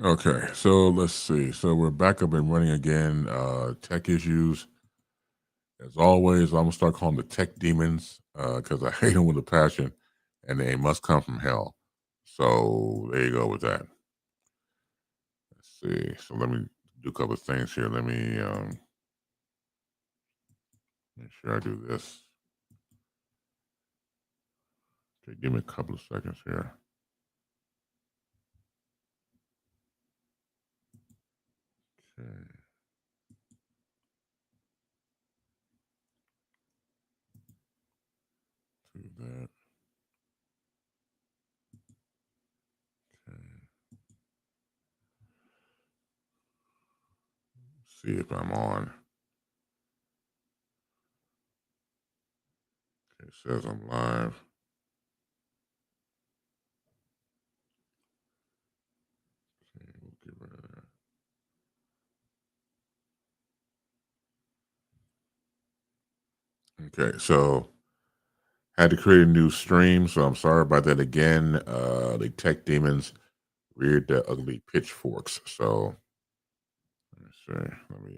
Okay, so let's see. So we're back up and running again. Tech issues, as always. I'm gonna start calling the tech demons because I hate them with a passion, and they must come from hell. So there you go with that. Let's see. So let me do a couple of things here. Let me make sure I do this. Okay, give me a couple of seconds here. Okay, do that. Okay, see if I'm on. Okay, it says I'm live. Okay, we'll get rid of that. Okay, so had to create a new stream, so I'm sorry about that again. The tech demons reared their ugly pitchforks. So let me see. Let me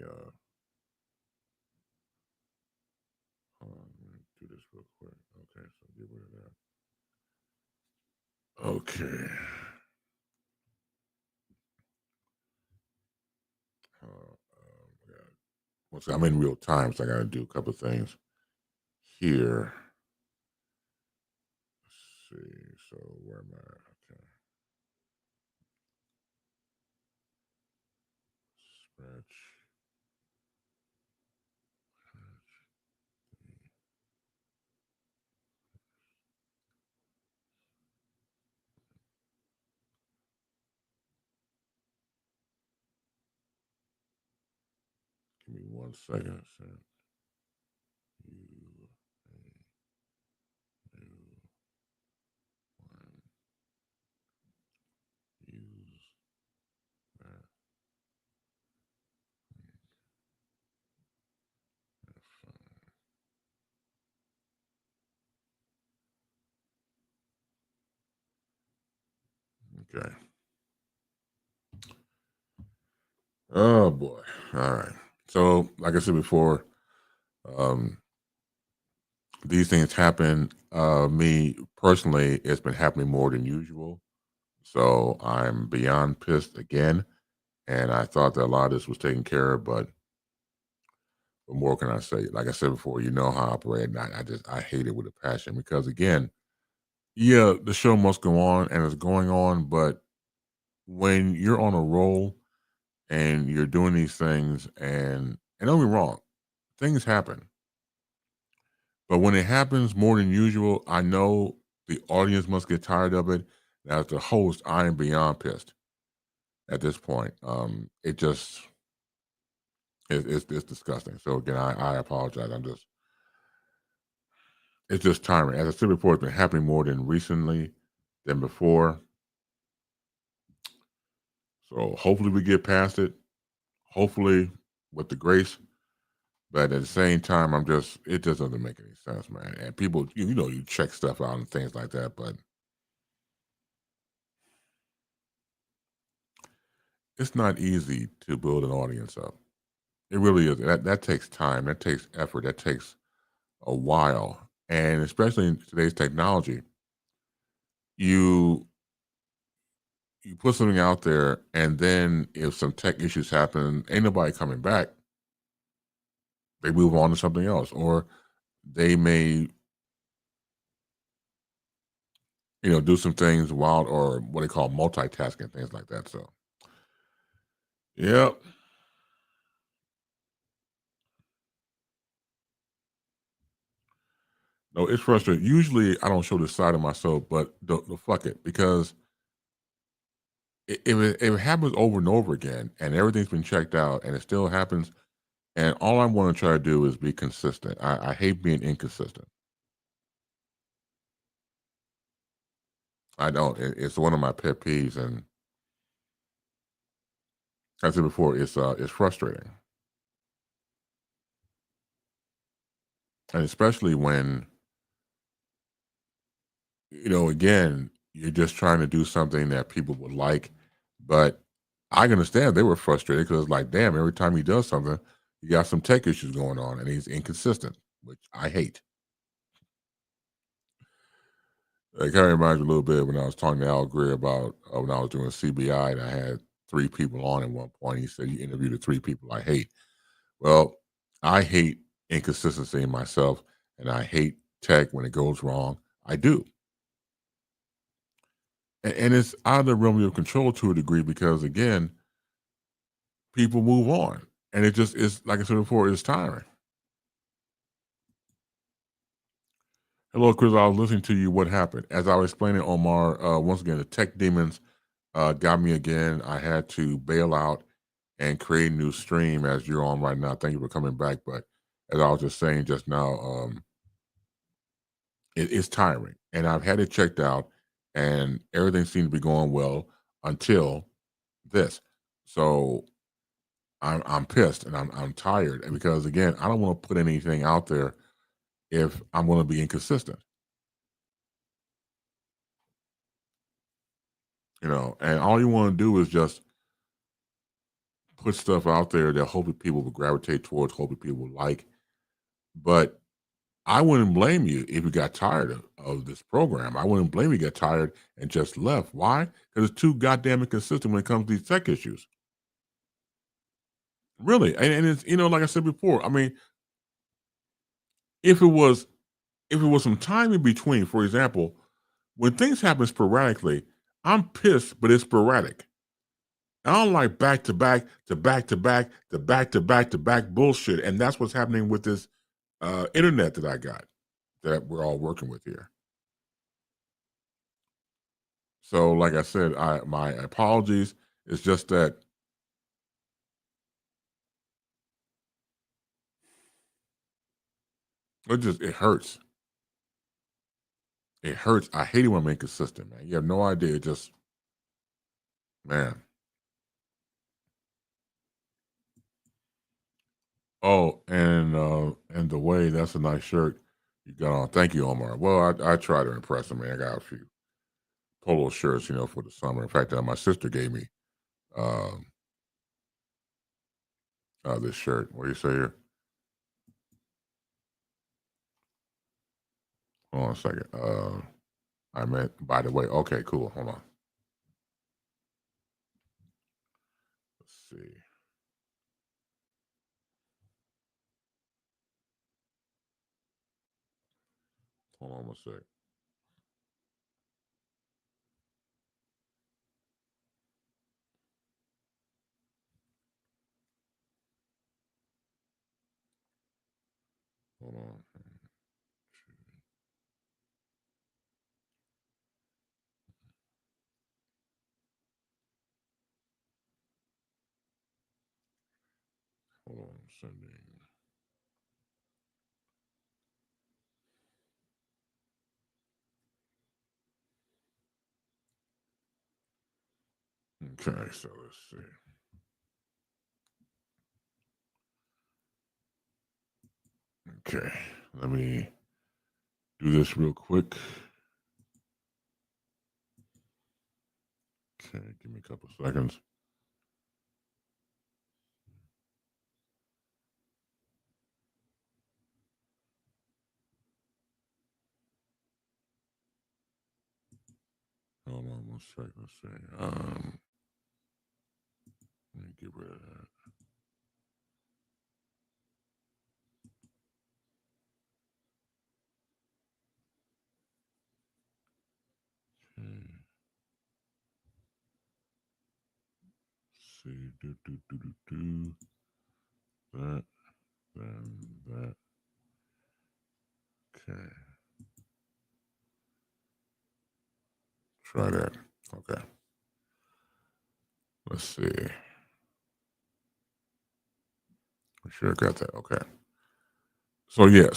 hold on, let me do this real quick. Okay, so get rid of that. Okay. Yeah. Once I'm in real time, so I got to do a couple of things here. Let's see. So where am I? Okay. Scratch. Give me 1 second. U, A, U, 1, use that. Okay. Oh boy. All right. So, like I said before, um, these things happen. Me personally, it's been happening more than usual. So I'm beyond pissed again. And I thought that a lot of this was taken care of, but what more can I say? Like I said before, you know how I operate. And I hate it with a passion because again, yeah, the show must go on and it's going on, but when you're on a roll and you're doing these things and don't be wrong, things happen. But when it happens more than usual, I know the audience must get tired of it. And as the host, I am beyond pissed at this point. It just it's disgusting. So again, I apologize. It's just tiring. As I said before, it's been happening more than recently than before. So hopefully we get past it. Hopefully with the grace. But at the same time, it just doesn't make any sense, man. And people, you know, you check stuff out and things like that, but it's not easy to build an audience up. It really is. That takes time. That takes effort. That takes a while. And especially in today's technology, you you put something out there, and then if some tech issues happen, ain't nobody coming back. They move on to something else, or they may, do some things while or what they call multitasking, things like that. So, yeah, no, it's frustrating. Usually, I don't show this side of myself, but the fuck it because if it happens over and over again, and everything's been checked out, and it still happens, and all I want to try to do is be consistent. I hate being inconsistent. I don't. It's one of my pet peeves, and as I said before, it's frustrating, and especially when again, you're just trying to do something that people would like, but I can understand they were frustrated because, like, damn, every time he does something, he got some tech issues going on and he's inconsistent, which I hate. It kind of reminds me a little bit when I was talking to Al Greer about when I was doing CBI and I had three people on at one point. He said, "You interviewed the three people I hate." Well, I hate inconsistency in myself and I hate tech when it goes wrong. I do. And it's out of the realm of your control to a degree because, again, people move on. And it just is, like I said before, it's tiring. Hello, Chris. I was listening to you. What happened? As I was explaining, Omar, once again, the tech demons got me again. I had to bail out and create a new stream as you're on right now. Thank you for coming back. But as I was just saying just now, it is tiring. And I've had it checked out and everything seemed to be going well until this. So I'm pissed and I'm tired. And because again, I don't want to put anything out there if I'm going to be inconsistent, and all you want to do is just put stuff out there that hopefully people will gravitate towards, hopefully people will like. But I wouldn't blame you if you got tired of this program. I wouldn't blame you if you got tired and just left. Why? Because it's too goddamn inconsistent when it comes to these tech issues. Really. And it's, like I said before, I mean, if it was some time in between, for example, when things happen sporadically, I'm pissed, but it's sporadic. I don't like back to back to back to back to back to back to back bullshit. And that's what's happening with this internet that I got that we're all working with here. So, like I said, my apologies. It's just that it hurts. It hurts. I hate it when I'm inconsistent, man. You have no idea. It just, man. Oh, and the way that's a nice shirt you got on. Thank you, Omar. Well, I try to impress him, man. I got a few polo shirts, for the summer. In fact, my sister gave me um, this shirt. What do you say here? Hold on a second. I meant, by the way. Okay, cool. Hold on. Let's see. Hold on a sec. Hold on. Hold on. Sending. Okay, so let's see. Okay, let me do this real quick. Okay, give me a couple seconds. Hold on one second. Let's see. Let me get rid of that. Okay. See, do that, then that. Okay, try that. Okay, let's see. I'm sure I got that. Okay. So yeah,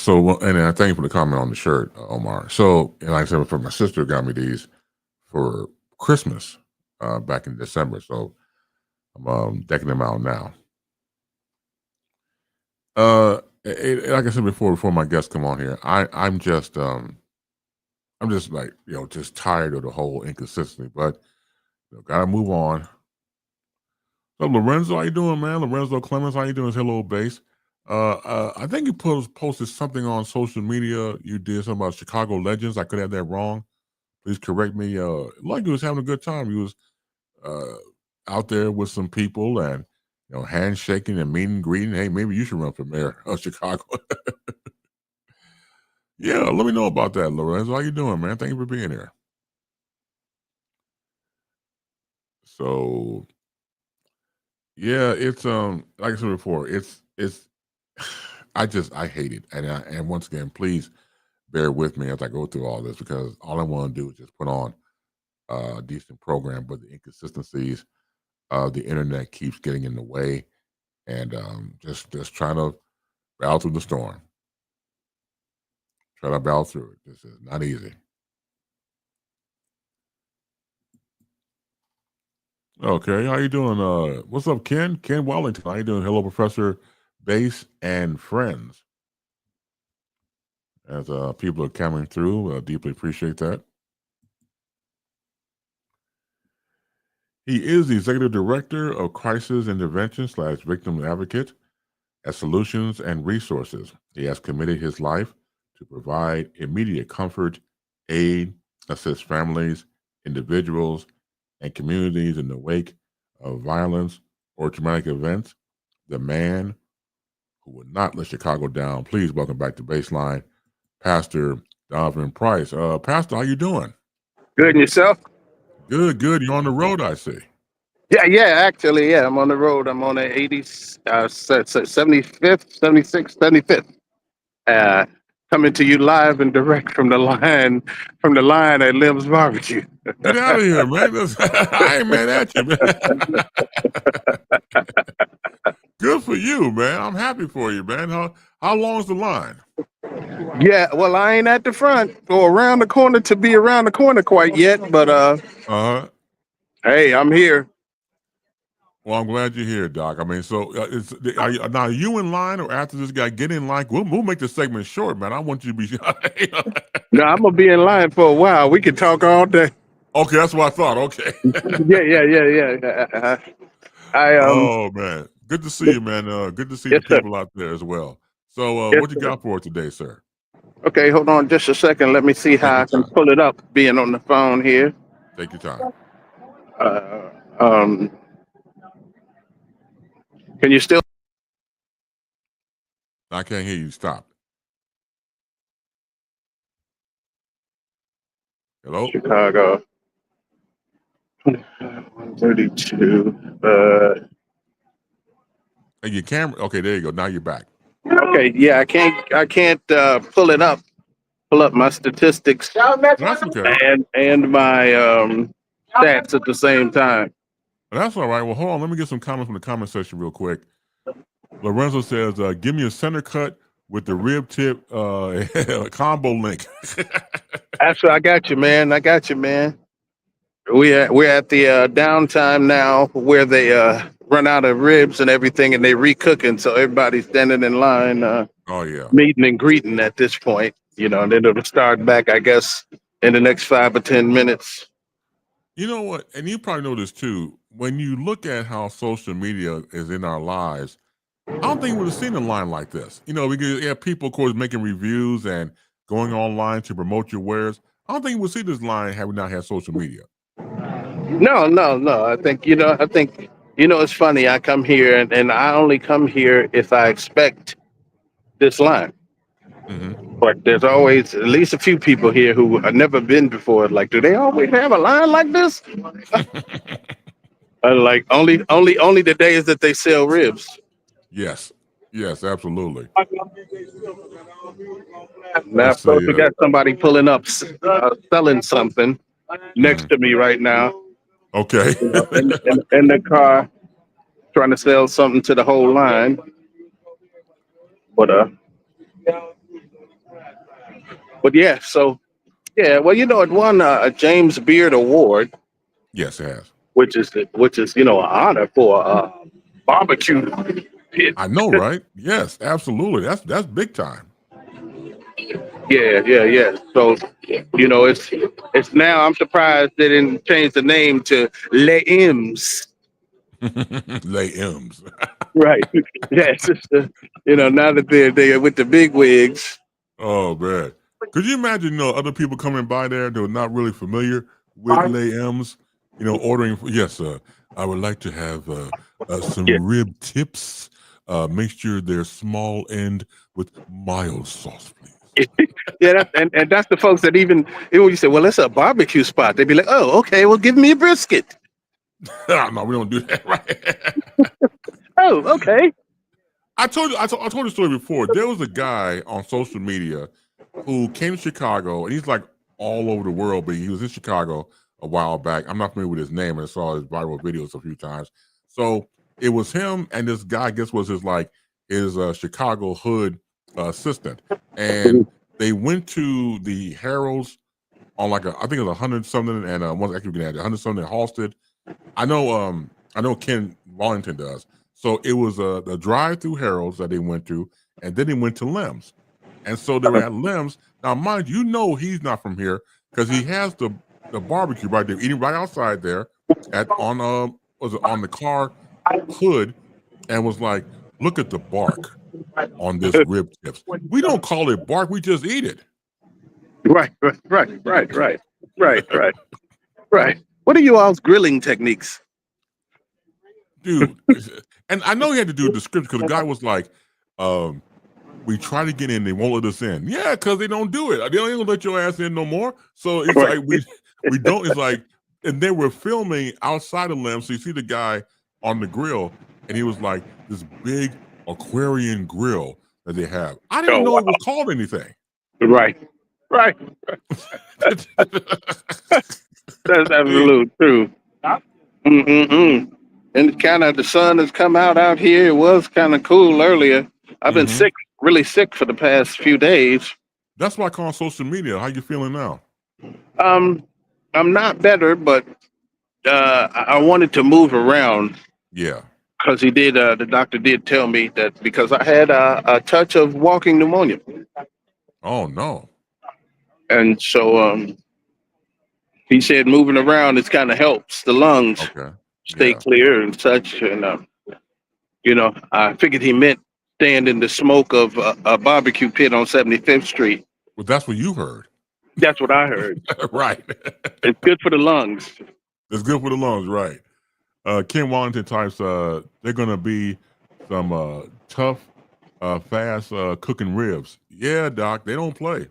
and I thank you for the comment on the shirt, Omar. So, and like I said, for my sister got me these for Christmas back in December. So I'm decking them out now. Like I said before my guests come on here, I'm just like just tired of the whole inconsistency. But gotta move on. So Lorenzo, how you doing, man? Lorenzo Clemens, how you doing? Hello, base. I think you posted something on social media. You did something about Chicago Legends. I could have that wrong. Please correct me. Like you was having a good time. You was uh, out there with some people and handshaking and meet and greeting. Hey, maybe you should run for mayor of Chicago. Yeah, let me know about that, Lorenzo. How you doing, man? Thank you for being here. So yeah, it's like I said before, it's I hate it. And once again, please bear with me as I go through all this because all I want to do is just put on a decent program, but the inconsistencies of the internet keeps getting in the way and just trying to battle through the storm. Try to battle through it. This is not easy. Okay, how you doing? What's up, Ken? Ken Wellington. How you doing? Hello, Professor Base and friends. As people are coming through, deeply appreciate that. He is the executive director of crisis intervention / victim advocate at Solutions and Resources. He has committed his life to provide immediate comfort, aid, assist families, individuals, and communities in the wake of violence or traumatic events. The man who would not let Chicago down. Please welcome back to BaseLine, Pastor Donovan Price. Pastor, how you doing? Good, and yourself? Good, good. You're on the road, I see. Yeah. Actually, yeah. I'm on the road. I'm on the 80s, 75th, 76th, 75th. Uh, Coming to you live and direct from the line at Lim's Barbecue. Get out of here, man. I ain't mad at you, man. Good for you, man. I'm happy for you, man. How long's the line? Yeah, well, I ain't at the front or around the corner to be around the corner quite yet, but hey, I'm here. Well, I'm glad you're here, Doc. I mean, so now are you in line or after this guy get in line? We'll make the segment short, man. I want you to be. No, I'm gonna be in line for a while. We can talk all day. Okay, that's what I thought. Okay. Yeah. I Oh man, good to see you, man. Good to see the Yes, sir. people out there as well. So, Yes, what you sir. got for today, sir? Okay, hold on just a second. Let me see Take how your I can time. pull it up. Being on the phone here. Take your time. Uh, um, can you still I can't hear you. Stop. Hello. Chicago 132? Hey, your camera. Okay, there you go. Now you're back. Okay, yeah, I can't pull it up. Pull up my statistics That's okay. and my stats at the same time. That's all right. Well, hold on. Let me get some comments from the comment section real quick. Lorenzo says, "Give me a center cut with the rib tip combo link." Actually, I got you, man. I got you, man. We're at the downtime now where they run out of ribs and everything, and they recooking. So everybody's standing in line, Oh yeah. meeting and greeting at this point. And then it'll start back, I guess, in the next 5 or 10 minutes. You know what? And you probably know this too. When you look at how social media is in our lives, I don't think we would have seen a line like this. Because you have people, of course, making reviews and going online to promote your wares. I don't think we would see this line had we not had social media. No. I think it's funny. I come here and I only come here if I expect this line. Mm-hmm. But there's always at least a few people here who have never been before. Like, do they always have a line like this? Like only the days that they sell ribs. Yes. Yes, absolutely. Now, Let's of course, see. we got somebody pulling up, selling something next Mhm. to me right now. Okay. In the car, trying to sell something to the whole line. But yeah. So yeah. Well, it won a James Beard Award, Yes, it has. which is an honor for a barbecue pit. I know, right? Yes, absolutely. That's big time. Yeah. So, it's now. I'm surprised they didn't change the name to Les M's. Lay M's. Right. Yes. Now that they're with the big wigs. Oh man, could you imagine? Other people coming by there that are not really familiar with Lay M's. Ordering. Yes, I would like to have Yeah. some rib tips. Make sure they're small and with mild sauce, please. Yeah, and that's the folks that even when you say, well, it's a barbecue spot, they'd be like, oh, okay, well, give me a brisket. No, we don't do that, right? Oh, okay. I told the story before. There was a guy on social media who came to Chicago, and he's like all over the world, but he was in Chicago a while back. I'm not familiar with his name, and I saw his viral videos a few times. So it was him and this guy. I guess was his Chicago hood assistant, and they went to the Harold's on I think it was 100 something, and one actually we can add 100 something in Halsted. I know Ken Wallington does. So it was a drive-through Harold's that they went to, and then they went to Lem's. And so they were at Lem's. Now, mind you, he's not from here because he has the barbecue right there, eating right outside there on the car hood, and was like, look at the bark on this rib tips. We don't call it bark, we just eat it. Right. What are you all's grilling techniques? Dude, and I know he had to do a description because the guy was like, we try to get in, they won't let us in. Yeah, because they don't do it. They don't even let your ass in no more. So it's like we don't. It's like, and they were filming outside of Lem, so you see the guy on the grill, and he was like this big Aquarian grill that they have. I didn't know it was called anything. Right. That's absolute true. Mm-mm-mm. And kind of the sun has come out here. It was kind of cool earlier. I've been sick, really sick for the past few days. That's why I call on social media. How you feeling now? I'm not better, but I wanted to move around. Yeah. Because the doctor did tell me that because I had a touch of walking pneumonia. Oh no. And so he said moving around it kind of helps the lungs stay clear and such. And I figured he meant staying in the smoke of a barbecue pit on 75th Street. Well, that's what you heard. That's what I heard. Right. It's good for the lungs. It's good for the lungs, right? Ken Wallington types. They're gonna be some tough, fast cooking ribs. Yeah, Doc. They don't play.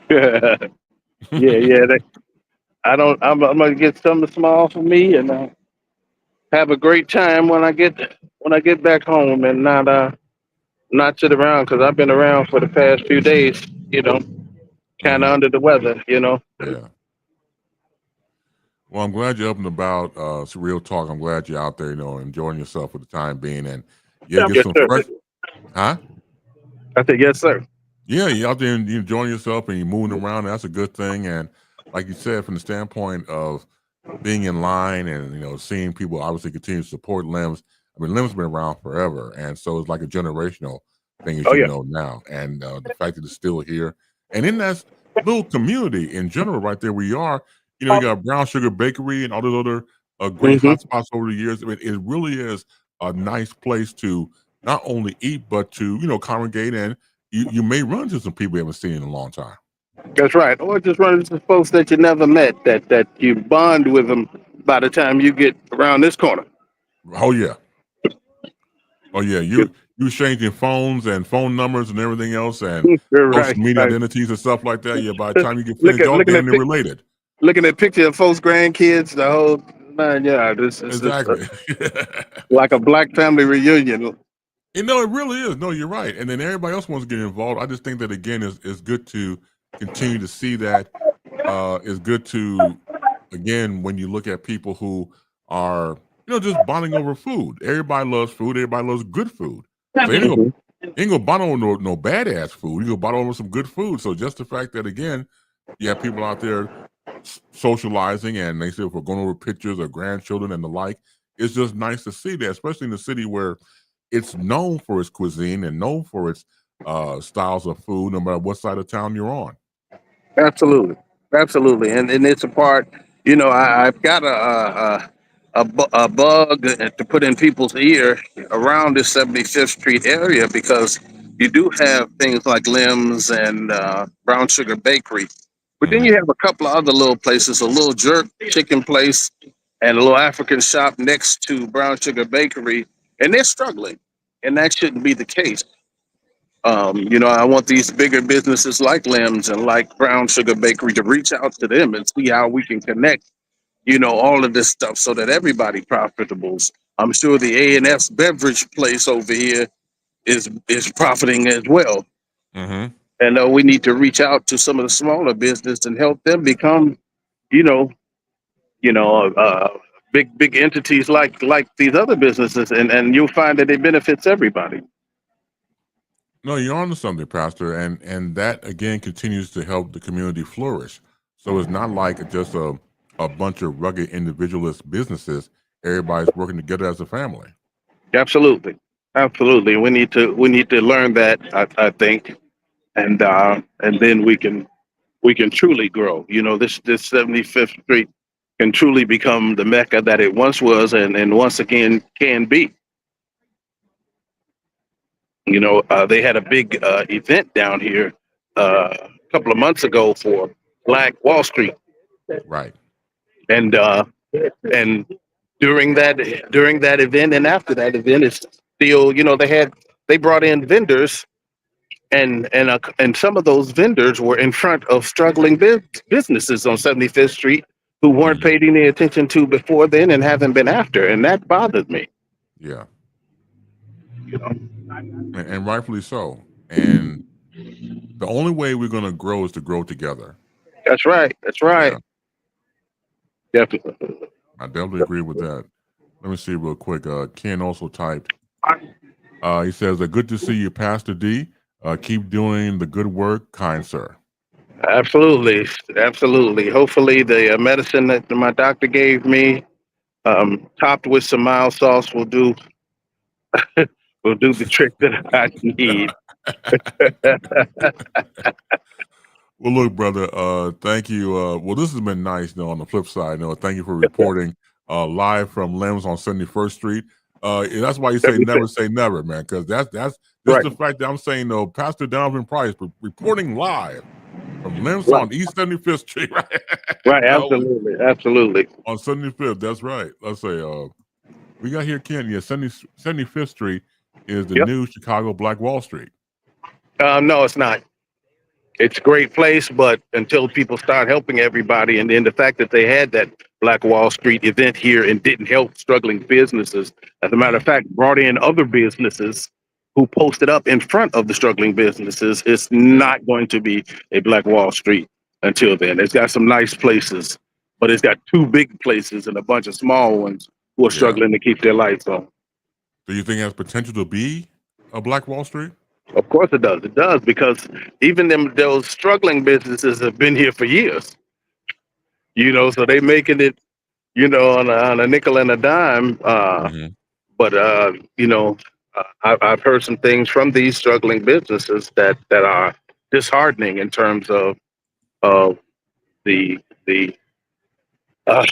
yeah. I'm gonna get something small for me and have a great time when I get back home and not sit around because I've been around for the past few days. Kind of under the weather. Yeah. Well, I'm glad you're up and about. It's real talk. I'm glad you're out there, enjoying yourself for the time being, and get some fresh. Huh? I said yes, sir. Yeah, you're out there and you're enjoying yourself and you're moving around. That's a good thing. And like you said, from the standpoint of being in line and seeing people obviously continue to support Limbs. I mean, Limbs been around forever, and so it's like a generational thing, as you know now. And the fact that it's still here, and in that little community in general, right there where you are, you got Brown Sugar Bakery and all those other great hotspots over the years. I mean, it really is a nice place to not only eat but to congregate, and you may run into some people you haven't seen in a long time. That's right. Or just run into folks that you never met that you bond with them by the time you get around this corner. Oh yeah. You changing phones and phone numbers and everything else and social media identities and stuff like that. Yeah, by the time you get finished, y'all damn near related. Looking at pictures of folks' grandkids, the whole nine yards. This is exactly like a black family reunion. It really is. No, you're right. And then everybody else wants to get involved. I just think that again is good to continue to see that. It's good to again when you look at people who are just bonding over food. Everybody loves food. Everybody loves good food. So you ain't gonna bond over no badass food. You go bond over some good food. So just the fact that again, you have people out there socializing and they say if we're going over pictures of grandchildren and the like, it's just nice to see that, especially in the city where it's known for its cuisine and known for its styles of food, no matter what side of town you're on. Absolutely, and it's a part. I've got a bug to put in people's ear around the 75th Street area, because you do have things like Limbs and Brown Sugar Bakery, but then Hmm. you have a couple of other little places, a little jerk chicken place and a little African shop next to Brown Sugar Bakery, and they're struggling, and that shouldn't be the case. I want these bigger businesses like Limbs and like Brown Sugar Bakery to reach out to them and see how we can connect, all of this stuff so that everybody profitables. I'm sure the A&S beverage place over here is profiting as well. Hmm. And we need to reach out to some of the smaller business and help them become, you know, you know, big entities like these other businesses, and you'll find that it benefits everybody. No, you're onto something, Pastor, and that again continues to help the community flourish. So it's not like just a bunch of rugged individualist businesses. Everybody's working together as a family. Absolutely, absolutely. We need to learn that. I think, and then we can truly grow. This 75th Street can truly become the mecca that it once was, and once again can be. They had a big event down here a couple of months ago for Black Wall Street, Right. and and during that event and after that event, it's still, they brought in vendors, and some of those vendors were in front of struggling businesses on 75th Street who weren't Hmm. paid any attention to before then and haven't been after, and that bothered me. Yeah, You know, and rightfully so. And the only way we're going to grow is to grow together. that's right. That's right. Yeah, Definitely. I definitely agree with that. Let me see real quick. Ken also typed. He says, "Good to see you, Pastor D. Keep doing the good work, kind sir." Absolutely, absolutely. Hopefully, the medicine that my doctor gave me, topped with some mild sauce, will do the trick that I need. Well, look, brother. Thank you. Well, this has been nice. On the flip side, thank you for reporting live from Lems on 71st Street. And that's why you say never, man, because that's just Right, the fact that I'm saying, Pastor Donovan Price reporting live from Lems right, on East 75th Street, right? right. No, Absolutely, absolutely. on 75th. That's right. Let's say, we got here, Ken. Yeah, 75th Street is the Yep. new Chicago Black Wall Street. No, it's not. It's a great place, but until people start helping everybody, and then the fact that they had that Black Wall Street event here and didn't help struggling businesses, as a matter of Mm, fact, brought in other businesses who posted up in front of the struggling businesses, it's yeah, not going to be a Black Wall Street until then. It's got some nice places, but it's got two big places and a bunch of small ones who are yeah. struggling to keep their lights on. Do you think it has potential to be a Black Wall Street? Of course it does. It does, because even those struggling businesses have been here for years. So they making it, on a nickel and a dime. Hmm. But I've heard some things from these struggling businesses that are disheartening in terms of the the uh,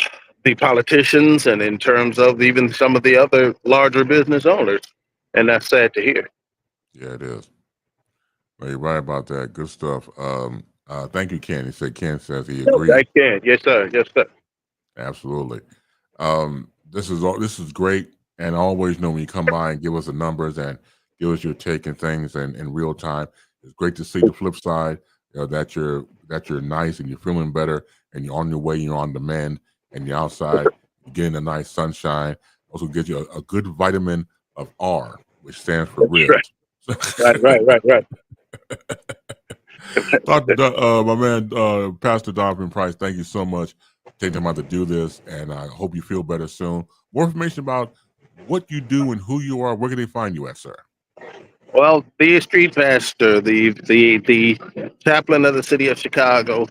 the politicians, and in terms of even some of the other larger business owners, and that's sad to hear. Yeah, it is. Well, you're right about that. Good stuff. Thank you, Ken. Ken says he I agrees. can, yes sir, yes sir. Absolutely. This is great, and I always know when you come by and give us the numbers and give us your take and things in real time. It's great to see the flip side. That you're nice and you're feeling better, and you're on your way. You're on demand, and you're outside. You're getting a nice sunshine. Also, get you a good vitamin of R, which stands for That's right, ribs. right. My man, Pastor Donovan Price, thank you so much for taking time out to do this, and I hope you feel better soon. More information about what you do and who you are, where can they find you at, sir? Well, the street pastor, the chaplain of the city of Chicago,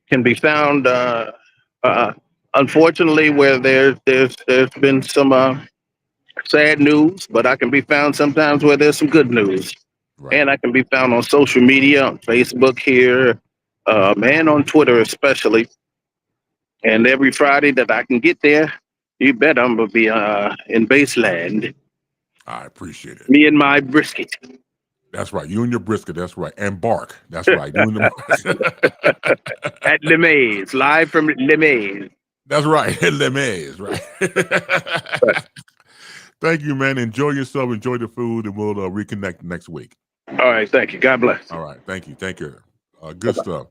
can be found. Uh, Unfortunately, where there's been some sad news, but I can be found sometimes where there's some good news, Right. and I can be found on social media, on Facebook here, and on Twitter especially. And every Friday that I can get there, You bet I'm gonna be in Baseland. I appreciate it. Me and my brisket. That's right. You and your brisket. That's right. And bark. That's right. You and the At Le Maze, live from Le Maze. That's right. Le Maze, right. Thank you, man. Enjoy yourself. Enjoy the food, and we'll reconnect next week. All right, thank you. God bless. All right. Thank you. Take care. Good stuff.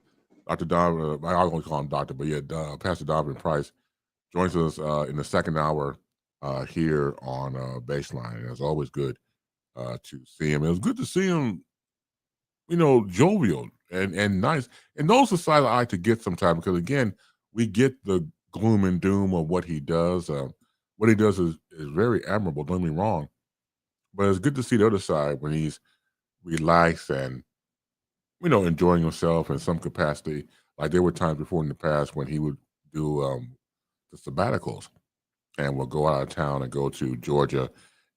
Dr. Don, I always call him Doctor, but yeah, Pastor Donovan Price joins us in the second hour here on Baseline. It's always good to see him. It was good to see him, jovial and nice. And those are sides I like to get sometimes because, again, we get the gloom and doom of what he does. What he does is very admirable, don't get me wrong. But it's good to see the other side when he's relaxed and, enjoying himself in some capacity. Like there were times before in the past when he would do the sabbaticals and will go out of town and go to Georgia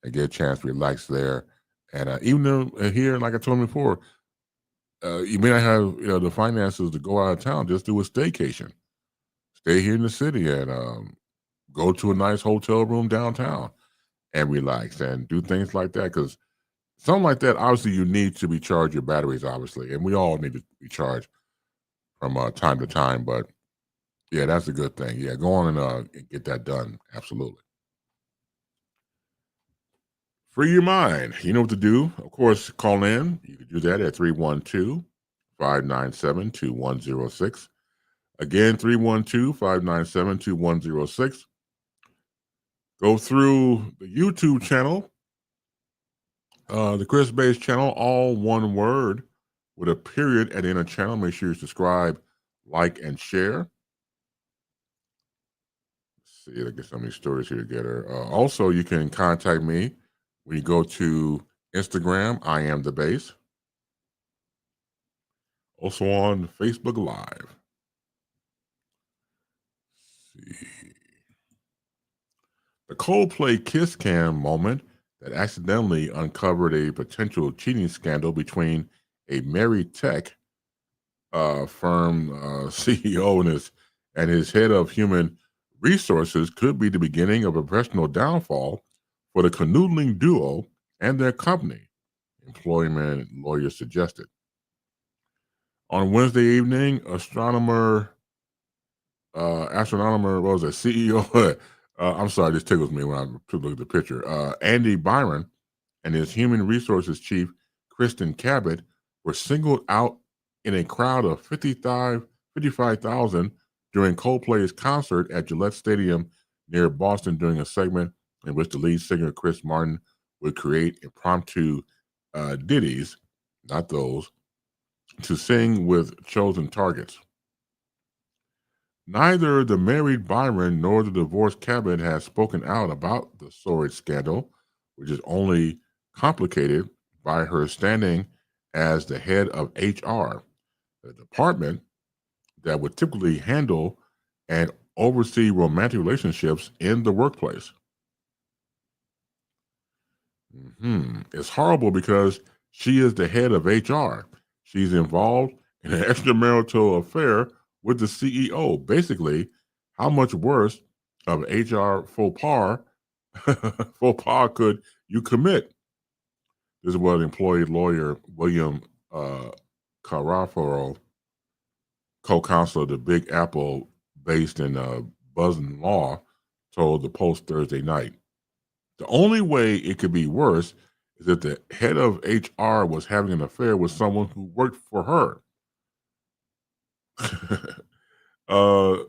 and get a chance to relax there. And even though here, like I told him before, you may not have the finances to go out of town, just do a staycation. Stay here in the city and go to a nice hotel room downtown and relax and do things like that. Because something like that, obviously, you need to recharge your batteries, obviously, and we all need to recharge from time to time. But yeah, that's a good thing. Yeah, go on and get that done. Absolutely. Free your mind. You know what to do. Of course, call in. You can do that at 312-597-2106. Again, 312-597-2106. Go through the YouTube channel, the Chris Base channel, all one word with a period at the end of the channel. Make sure you subscribe, like, and share. Let's see, I get some of these stories here together. Also, you can contact me when you go to Instagram, I am the base. Also on Facebook Live. Let's see. The Coldplay Kiss Cam moment that accidentally uncovered a potential cheating scandal between a married tech firm CEO and his head of human resources could be the beginning of a professional downfall for the canoodling duo and their company, employment lawyers suggested. On Wednesday evening, astronomer was a CEO. I'm sorry, this tickles me when I look at the picture. Andy Byron and his human resources chief, Kristen Cabot, were singled out in a crowd of 55,000 during Coldplay's concert at Gillette Stadium near Boston during a segment in which the lead singer, Chris Martin, would create impromptu ditties, not those, to sing with chosen targets. Neither the married Byron nor the divorced Cabot has spoken out about the sordid scandal, which is only complicated by her standing as the head of HR, the department that would typically handle and oversee romantic relationships in the workplace. It's horrible because she is the head of HR. She's involved in an extramarital affair with the CEO. Basically, how much worse of HR faux pas could you commit? This is what employee lawyer William Carafaro, co-counsel of the Big Apple based in Buzzin Law, told the Post Thursday night. The only way it could be worse is if the head of HR was having an affair with someone who worked for her.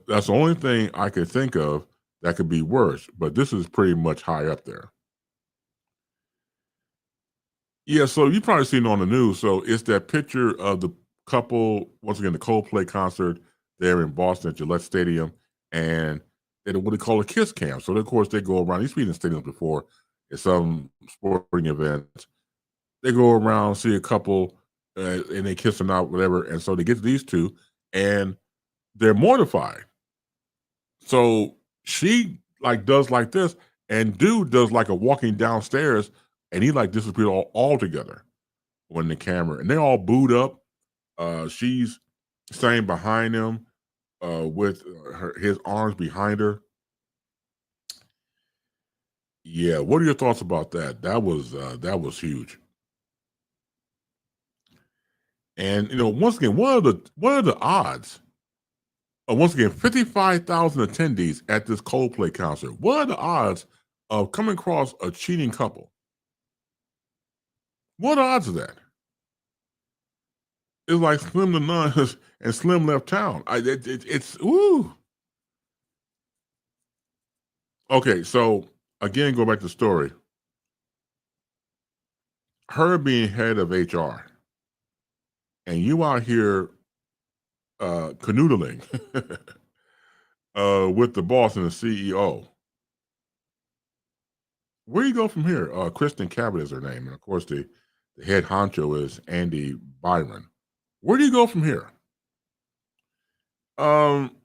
That's the only thing I could think of that could be worse, but this is pretty much high up there. Yeah, so you probably seen it on the news. So it's that picture of the couple, once again, the Coldplay concert there in Boston at Gillette Stadium, and they what they call a kiss cam. So of course they go around. These been in stadiums before at some sporting events. They go around, see a couple, and they kiss them out, whatever. And so they get to these two, and they're mortified. So she like does like this, and dude does like a walking downstairs, and he like disappeared all together when the camera, and they all booed up. She's staying behind him with his arms behind her, Yeah, what are your thoughts about that? That was huge. And once again, what are the odds? Once again, 55,000 attendees at this Coldplay concert. What are the odds of coming across a cheating couple? What are the odds of that? It's like Slim to none and Slim left town. It's ooh. Okay, so again, go back to the story. Her being head of HR, and you out here canoodling with the boss and the CEO. Where do you go from here? Kristen Cabot is her name, and of course the head honcho is Andy Byron. Where do you go from here? Um,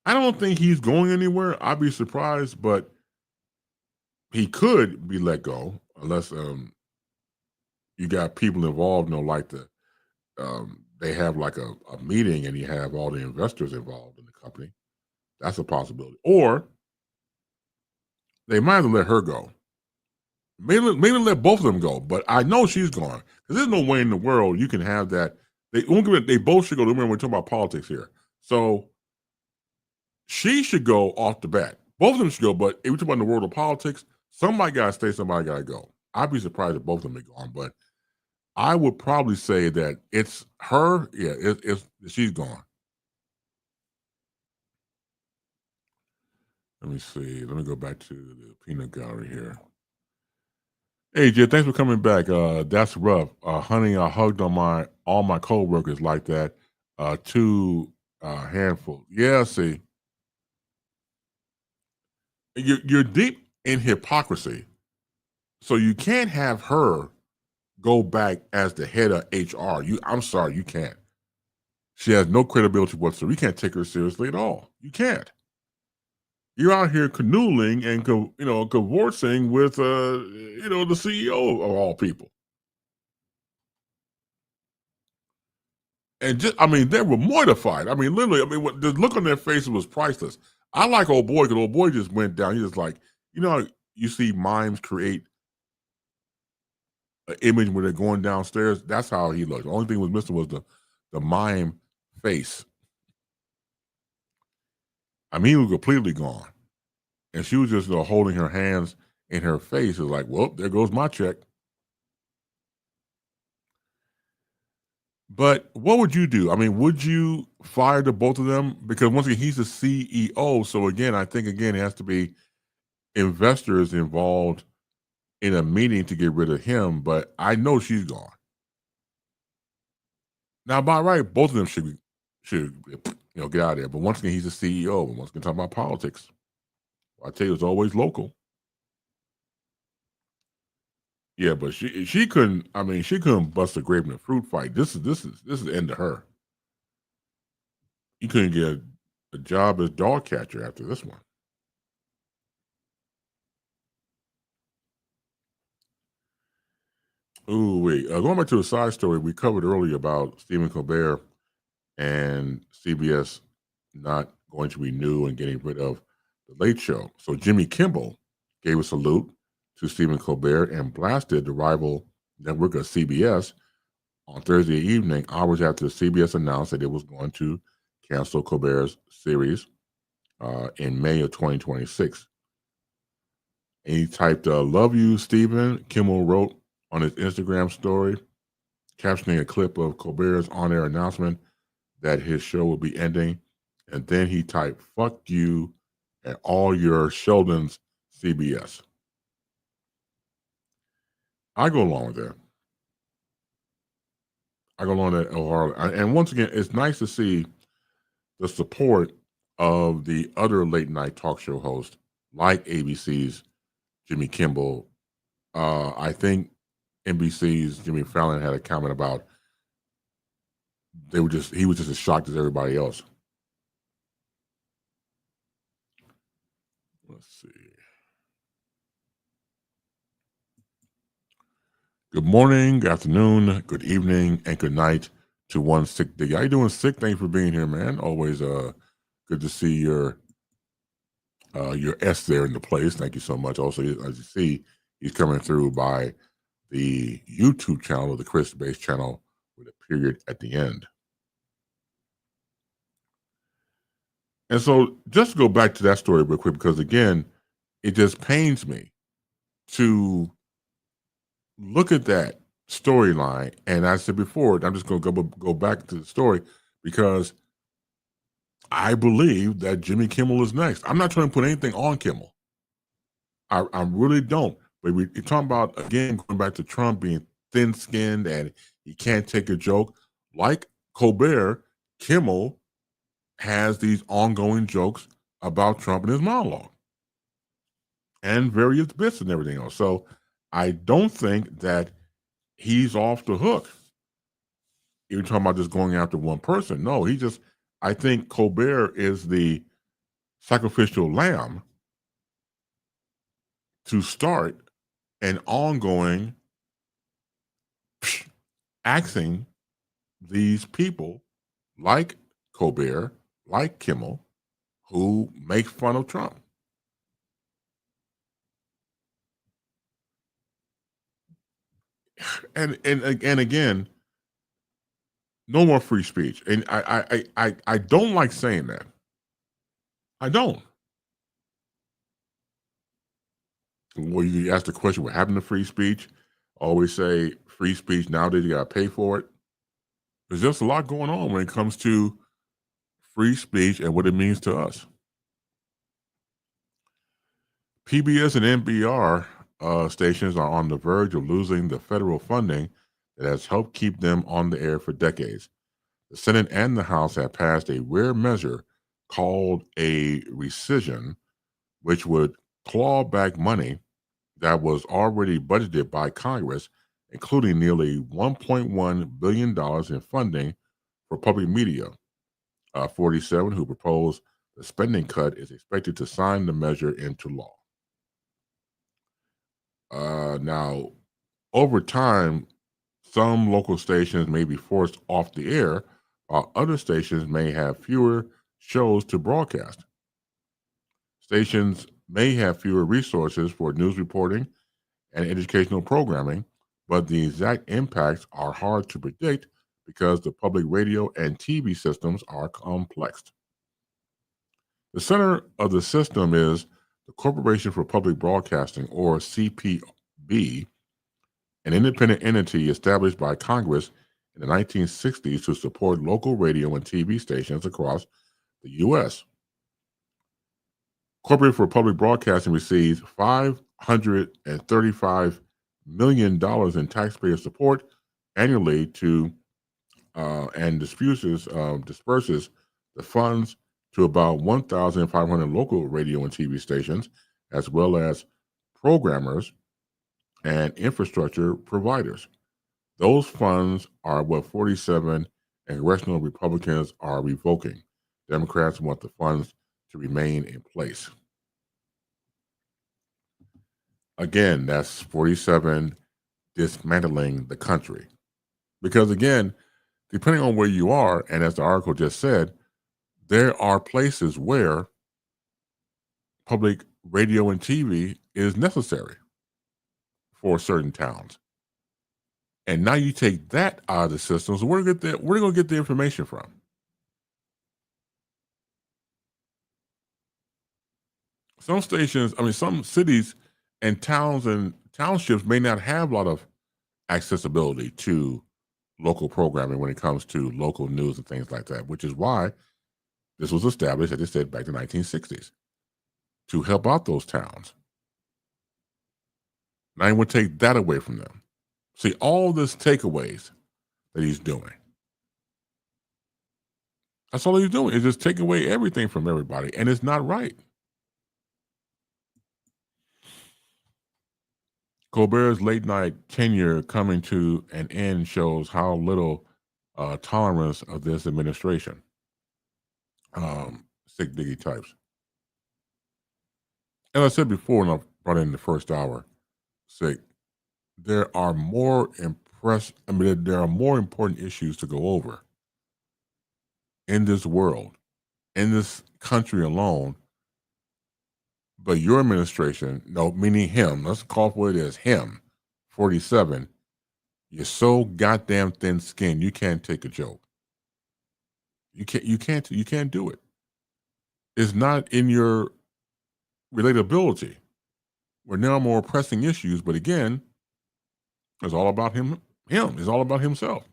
I don't think he's going anywhere. I'd be surprised, but he could be let go unless you got people involved. Like they have like a meeting and you have all the investors involved in the company. That's a possibility. Or they might have let her go. Maybe let both of them go. But I know she's gone because there's no way in the world you can have that. They both should go. Remember, we're talking about politics here, so she should go off the bat. Both of them should go. But if we're talking about the world of politics, somebody got to stay, somebody got to go. I'd be surprised if both of them are gone, but I would probably say that it's her. Yeah, it's she's gone. Let me see. Let me go back to the peanut gallery here. Hey Jay, thanks for coming back. That's rough. Honey, I hugged on all my coworkers like that. Two handful. Yeah, see, you're deep in hypocrisy. So you can't have her go back as the head of HR. I'm sorry, you can't. She has no credibility whatsoever. You can't take her seriously at all. You can't. You're out here canoodling and cavorting with the CEO of all people. And they were mortified. Literally, the look on their faces was priceless. I like old boy because old boy just went down. He just like, you see mimes create an image when they're going downstairs. That's how he looked. The only thing was missing was the mime face. He was completely gone. And she was just holding her hands in her face. It was like, well, there goes my check. But what would you do? Would you fire the both of them? Because once again, he's the CEO. So again, I think it has to be investors involved in a meeting to get rid of him. But I know she's gone. Now, by right, both of them should get out of there. But once again, he's the CEO. And once again, talking about politics, I tell you, it's always local. Yeah, but she couldn't. She couldn't bust a grape in a fruit fight. This is the end of her. You couldn't get a job as dog catcher after this one. Ooh, wait. Going back to a side story we covered earlier about Stephen Colbert and CBS not going to renew and getting rid of the Late Show. So Jimmy Kimmel gave a salute to Stephen Colbert and blasted the rival network of CBS on Thursday evening, hours after CBS announced that it was going to cancel Colbert's series in May of 2026. And he typed, "Love you, Stephen," Kimmel wrote on his Instagram story, captioning a clip of Colbert's on-air announcement that his show will be ending. And then he typed, "Fuck you and all your Sheldon's CBS." I go along with that. I go along with that wholeheartedly. And once again, it's nice to see the support of the other late night talk show hosts like ABC's Jimmy Kimmel. I think NBC's Jimmy Fallon had a comment about he was just as shocked as everybody else. Let's see. Good morning, good afternoon, good evening, and good night to one Sick Diggy. How you doing, Sick? Thanks for being here, man. Always good to see your your S there in the place. Thank you so much. Also, as you see, he's coming through by the YouTube channel, or the Chris Base channel, with a period at the end. And so, just to go back to that story real quick, because again, it just pains me to look at that storyline. And I said before, I'm just going to go back to the story because I believe that Jimmy Kimmel is next. I'm not trying to put anything on Kimmel. I really don't. But you're talking about, again, going back to Trump being thin skinned and he can't take a joke. Like Colbert, Kimmel has these ongoing jokes about Trump in his monologue and various bits and everything else. So I don't think that he's off the hook. You're talking about just going after one person. No, I think Colbert is the sacrificial lamb to start an ongoing axing these people like Colbert, like Kimmel, who make fun of Trump. And again, no more free speech. And I don't like saying that. I don't. Well, you ask the question, what happened to free speech? Always say free speech, nowadays you got to pay for it. There's just a lot going on when it comes to free speech and what it means to us. PBS and NPR stations are on the verge of losing the federal funding that has helped keep them on the air for decades. The Senate and the House have passed a rare measure called a rescission, which would claw back money that was already budgeted by Congress, including nearly $1.1 billion in funding for public media. 47, who proposed the spending cut, is expected to sign the measure into law. Now, over time, some local stations may be forced off the air, while other stations may have fewer shows to broadcast. Stations may have fewer resources for news reporting and educational programming, but the exact impacts are hard to predict because the public radio and TV systems are complex. The center of the system is the Corporation for Public Broadcasting, or CPB, an independent entity established by Congress in the 1960s to support local radio and TV stations across the U.S. Corporate for Public Broadcasting receives $535 million in taxpayer support annually to and disperses the funds to about 1,500 local radio and TV stations, as well as programmers and infrastructure providers. Those funds are what 47 congressional Republicans are revoking. Democrats want the funds to remain in place. Again, that's 47 dismantling the country. Because again, depending on where you are, and as the article just said, there are places where public radio and TV is necessary for certain towns. And now you take that out of the system. So where are they going to get the information from? Some stations, some cities and towns and townships may not have a lot of accessibility to local programming when it comes to local news and things like that, which is why this was established, as I said, back in the 1960s to help out those towns. Now he would take that away from them. See, all this takeaways that he's doing. That's all he's doing is just taking away everything from everybody, and it's not right. Colbert's late night tenure coming to an end shows how little tolerance of this administration. Sick Diggy types. As I said before, when I brought in the first hour, sick. There are more there are more important issues to go over in this world, in this country alone, But your administration, no, meaning him, let's call it what it is, him, 47, you're so goddamn thin skinned, you can't take a joke. You can't do it. It's not in your relatability. We're now more pressing issues, but again, it's all about him. It's all about himself.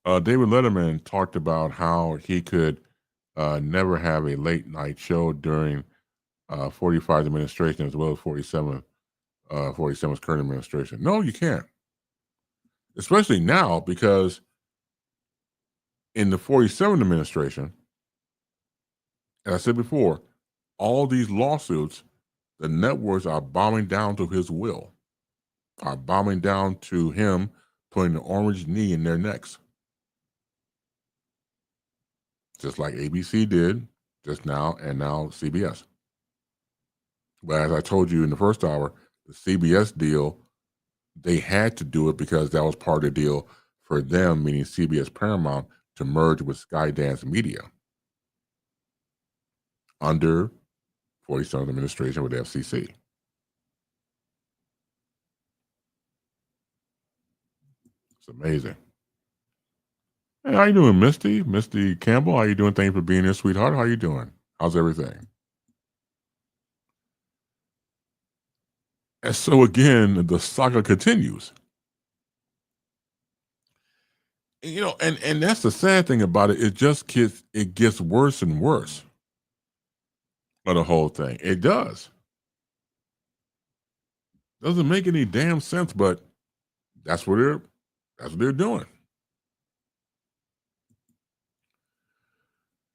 David Letterman talked about how he could never have a late night show during 45's administration as well as 47's current administration. No, you can't. Especially now because in the 47 administration, as I said before, all these lawsuits, the networks are bombing down to his will, are bombing down to him putting the orange knee in their necks. Just like ABC did just now and now CBS. But as I told you in the first hour, the CBS deal, they had to do it because that was part of the deal for them, meaning CBS Paramount, to merge with Skydance Media under 47th administration with the FCC. It's amazing. Hey, how you doing, Misty? Misty Campbell, how you doing? Thank you for being here, sweetheart. How you doing? How's everything? And so again, the saga continues. And that's the sad thing about it. It gets worse and worse. Of the whole thing, it doesn't make any damn sense, but that's what they're doing.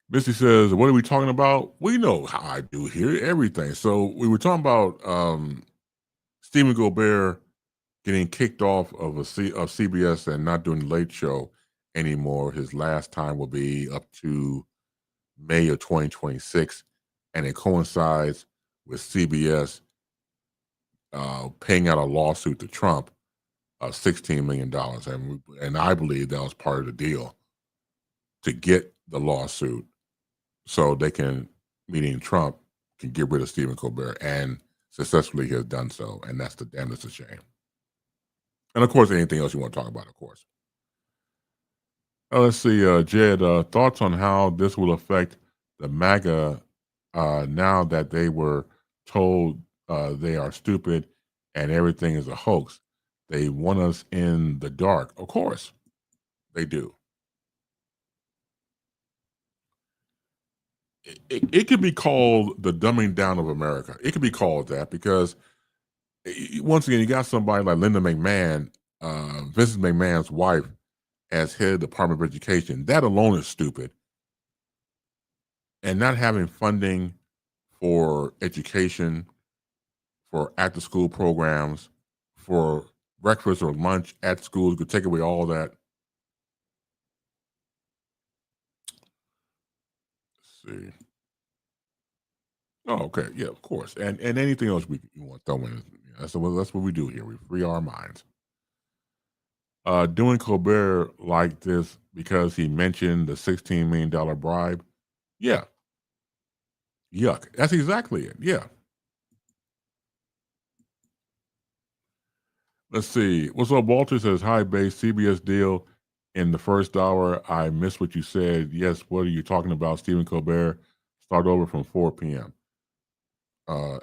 Misty says, "What are we talking about?" We know how I do here, everything. So we were talking about Stephen Colbert getting kicked off of CBS and not doing the Late Show anymore. His last time will be up to May of 2026, and it coincides with CBS paying out a lawsuit to Trump of $16 million, and I believe that was part of the deal to get the lawsuit so they can, meaning Trump, can get rid of Stephen Colbert, and successfully has done so, and that's a shame. And of course, anything else you want to talk about, of course. Let's see, Jed, thoughts on how this will affect the MAGA now that they were told they are stupid and everything is a hoax. They want us in the dark. Of course, they do. It could be called the dumbing down of America. It could be called that because once again, you got somebody like Linda McMahon, Vincent McMahon's wife, as head of the Department of Education. That alone is stupid. And not having funding for education, for after school programs, for breakfast or lunch at schools could take away all that. Let's see. Oh, okay. Yeah, of course. And anything else you want to throw in. That's what we do here. We free our minds. Doing Colbert like this because he mentioned the $16 million bribe. Yeah. Yuck. That's exactly it. Yeah. Let's see. What's up? Walter says, hi, base CBS deal in the first hour. I missed what you said. Yes. What are you talking about? Stephen Colbert start over from 4 p.m.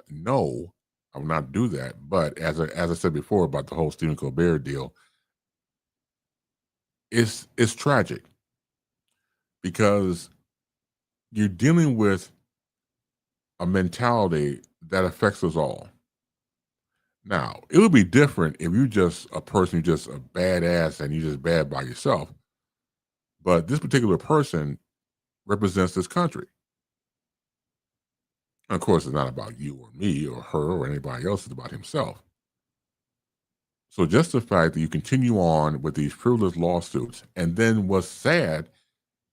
No, I will not do that. But as I said before about the whole Stephen Colbert deal, it's tragic because you're dealing with a mentality that affects us all. Now, it would be different if you just a person who's just a badass and you just bad by yourself. But this particular person represents this country. And of course, it's not about you or me or her or anybody else. It's about himself. So just the fact that you continue on with these frivolous lawsuits, and then what's sad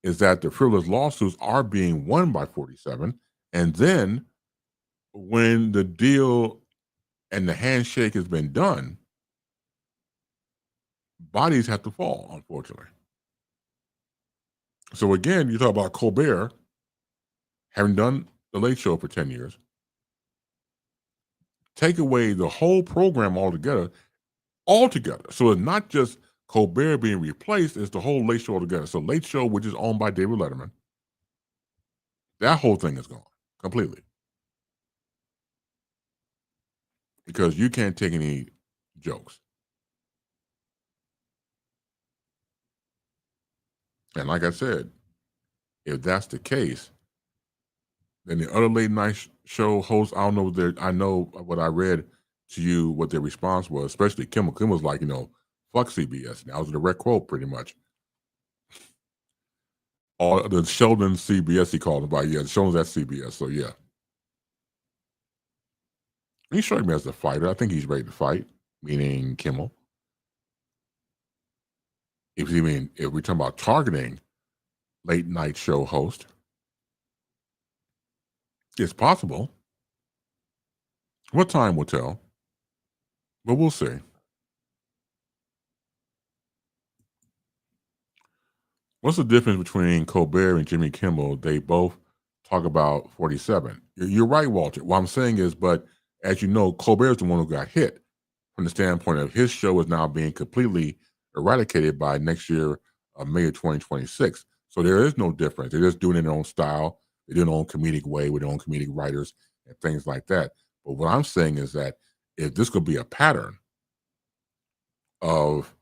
is that the frivolous lawsuits are being won by 47, and then when the deal and the handshake has been done, bodies have to fall, unfortunately. So again, you talk about Colbert having done the Late Show for 10 years, take away the whole program altogether. So it's not just Colbert being replaced, it's the whole Late Show altogether. So Late Show, which is owned by David Letterman, that whole thing is gone completely because you can't take any jokes. And like I said, if that's the case, then the other late night show hosts, I don't know I know what I read to you, what their response was, especially Kimmel. Kimmel was like, fuck CBS. And that was a direct quote, pretty much. All the Sheldon CBS, he called him by, yeah, the Sheldon's at CBS. So, yeah. He struck me as a fighter. I think he's ready to fight, meaning Kimmel. If we're talking about targeting late night show host, it's possible. What time will tell, but we'll see. What's the difference between Colbert and Jimmy Kimmel? They both talk about 47. You're right, Walter. What I'm saying is, but as you know, Colbert's the one who got hit from the standpoint of his show is now being completely eradicated by next year, May of 2026. So there is no difference. They're just doing it in their own style. They do it in their own comedic way with their own comedic writers and things like that. But what I'm saying is that if this could be a pattern of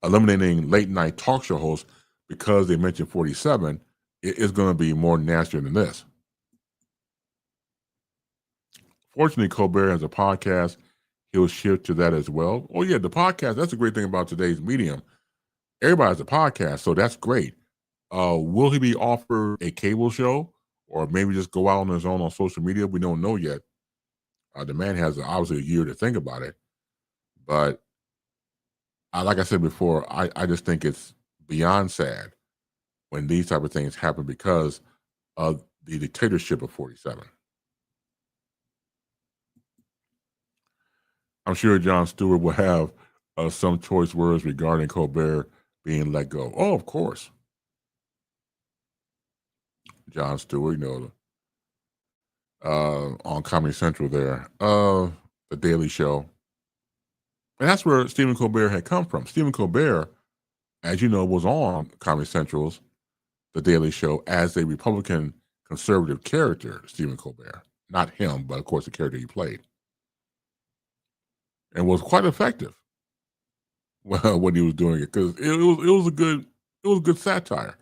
eliminating late night talk show hosts because they mentioned 47, it is going to be more nastier than this. Fortunately, Colbert has a podcast. He'll shift to that as well. Oh, yeah, the podcast, that's a great thing about today's medium. Everybody has a podcast, so that's great. Will he be offered a cable show or maybe just go out on his own on social media? We don't know yet. The man has obviously a year to think about it. But like I said before, I just think it's beyond sad when these type of things happen because of the dictatorship of 47. I'm sure Jon Stewart will have some choice words regarding Colbert being let go. Oh, of course. Jon Stewart, on Comedy Central there, The Daily Show. And that's where Stephen Colbert had come from. Stephen Colbert, as you know, was on Comedy Central's The Daily Show as a Republican conservative character, Stephen Colbert. Not him, but of course the character he played. And was quite effective when he was doing it because it was a good satire.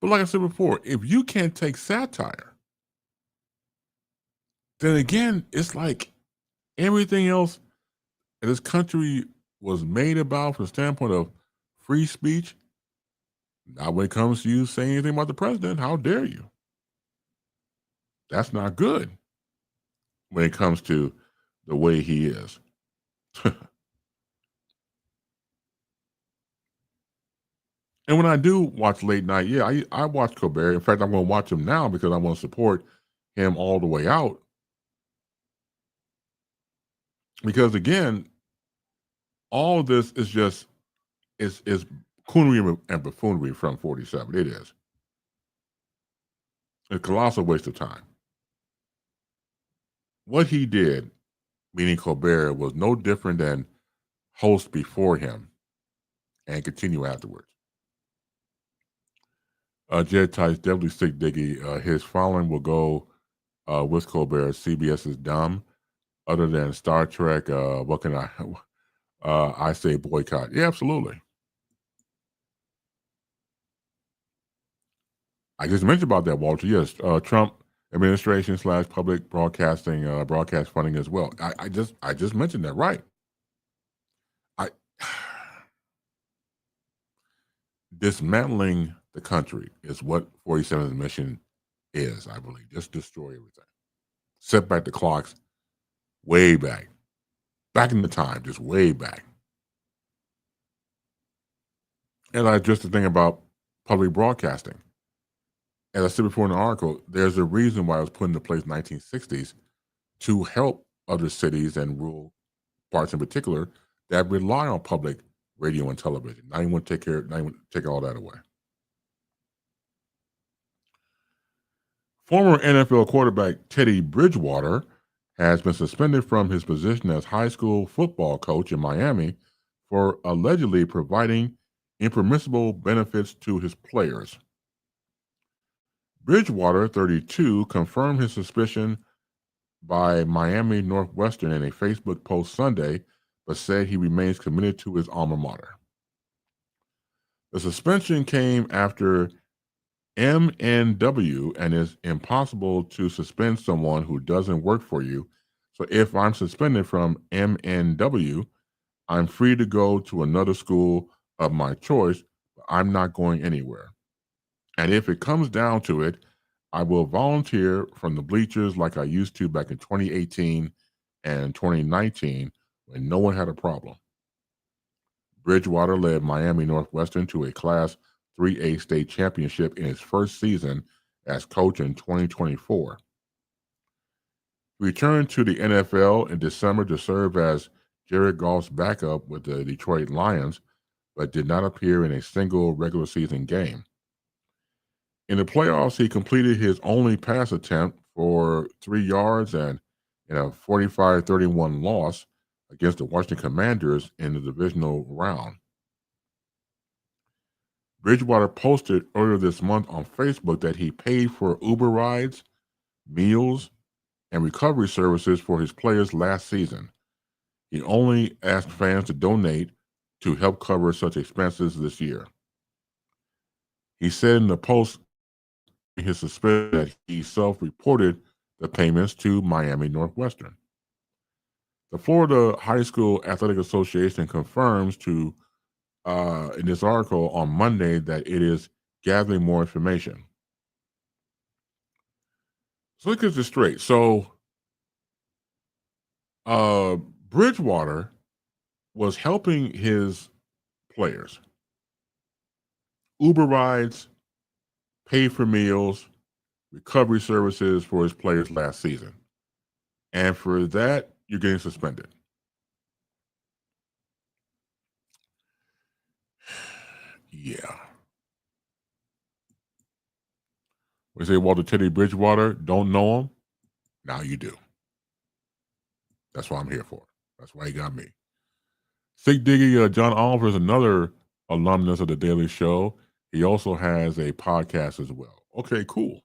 But like I said before, if you can't take satire, then again, it's like everything else that this country was made about from the standpoint of free speech. Not when it comes to you saying anything about the president. How dare you? That's not good when it comes to the way he is. And when I do watch late night, yeah, I watch Colbert. In fact, I'm going to watch him now because I want to support him all the way out. Because again, all of this is just is coonery and buffoonery from 47. It is a colossal waste of time. What he did, meaning Colbert, was no different than hosts before him and continue afterwards. Jed Tice definitely stick diggy. His following will go with Colbert. CBS is dumb. Other than Star Trek, what can I say boycott? Yeah, absolutely. I just mentioned about that, Walter. Yes, Trump administration / public broadcasting, broadcast funding as well. I just mentioned that, right? I dismantling the country is what 47's mission is. I believe just destroy everything, set back the clocks way back in the time, just way back. And I just the thing about public broadcasting. As I said before in the article, there's a reason why it was put into place in the 1960s to help other cities and rural parts in particular that rely on public radio and television. Not even take all that away. Former NFL quarterback Teddy Bridgewater has been suspended from his position as high school football coach in Miami for allegedly providing impermissible benefits to his players. Bridgewater, 32, confirmed his suspicion by Miami Northwestern in a Facebook post Sunday, but said he remains committed to his alma mater. The suspension came after MNW, and it's impossible to suspend someone who doesn't work for you. So if I'm suspended from MNW, I'm free to go to another school of my choice, but I'm not going anywhere. And if it comes down to it, I will volunteer from the bleachers like I used to back in 2018 and 2019 when no one had a problem. Bridgewater led Miami Northwestern to a Class 3A state championship in his first season as coach in 2024. He returned to the NFL in December to serve as Jared Goff's backup with the Detroit Lions, but did not appear in a single regular season game. In the playoffs, he completed his only pass attempt for 3 yards and in a 45-31 loss against the Washington Commanders in the divisional round. Bridgewater posted earlier this month on Facebook that he paid for Uber rides, meals, and recovery services for his players last season. He only asked fans to donate to help cover such expenses this year. He said in the post his suspicion that he self-reported the payments to Miami Northwestern. The Florida High School Athletic Association confirms in this article on Monday that it is gathering more information. So let's get this straight. So Bridgewater was helping his players. Uber rides, pay for meals, recovery services for his players last season. And for that, you're getting suspended. Yeah. We say Walter Teddy Bridgewater, don't know him. Now you do. That's what I'm here for. That's why he got me. Sick Diggy John Oliver is another alumnus of the Daily Show. He also has a podcast as well. Okay, cool.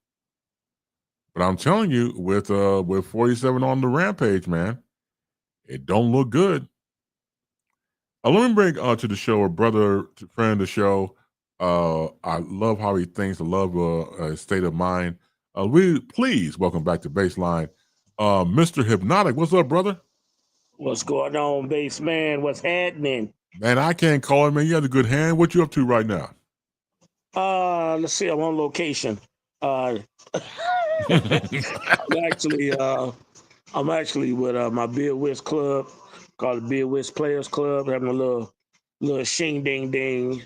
But I'm telling you, with 47 on the rampage, man, it don't look good. Let me bring to the show a brother, friend of the show. I love how he thinks. I love his state of mind. We please welcome back to BaseLine, Mr. Hypnotic. What's up, brother? What's going on, base man? What's happening? Man, I can't call it, man. You have a good hand. What you up to right now? Let's see. I'm on location. I'm actually with my Beer Whist Club, called the Beer Whist Players Club, having a little shing ding ding.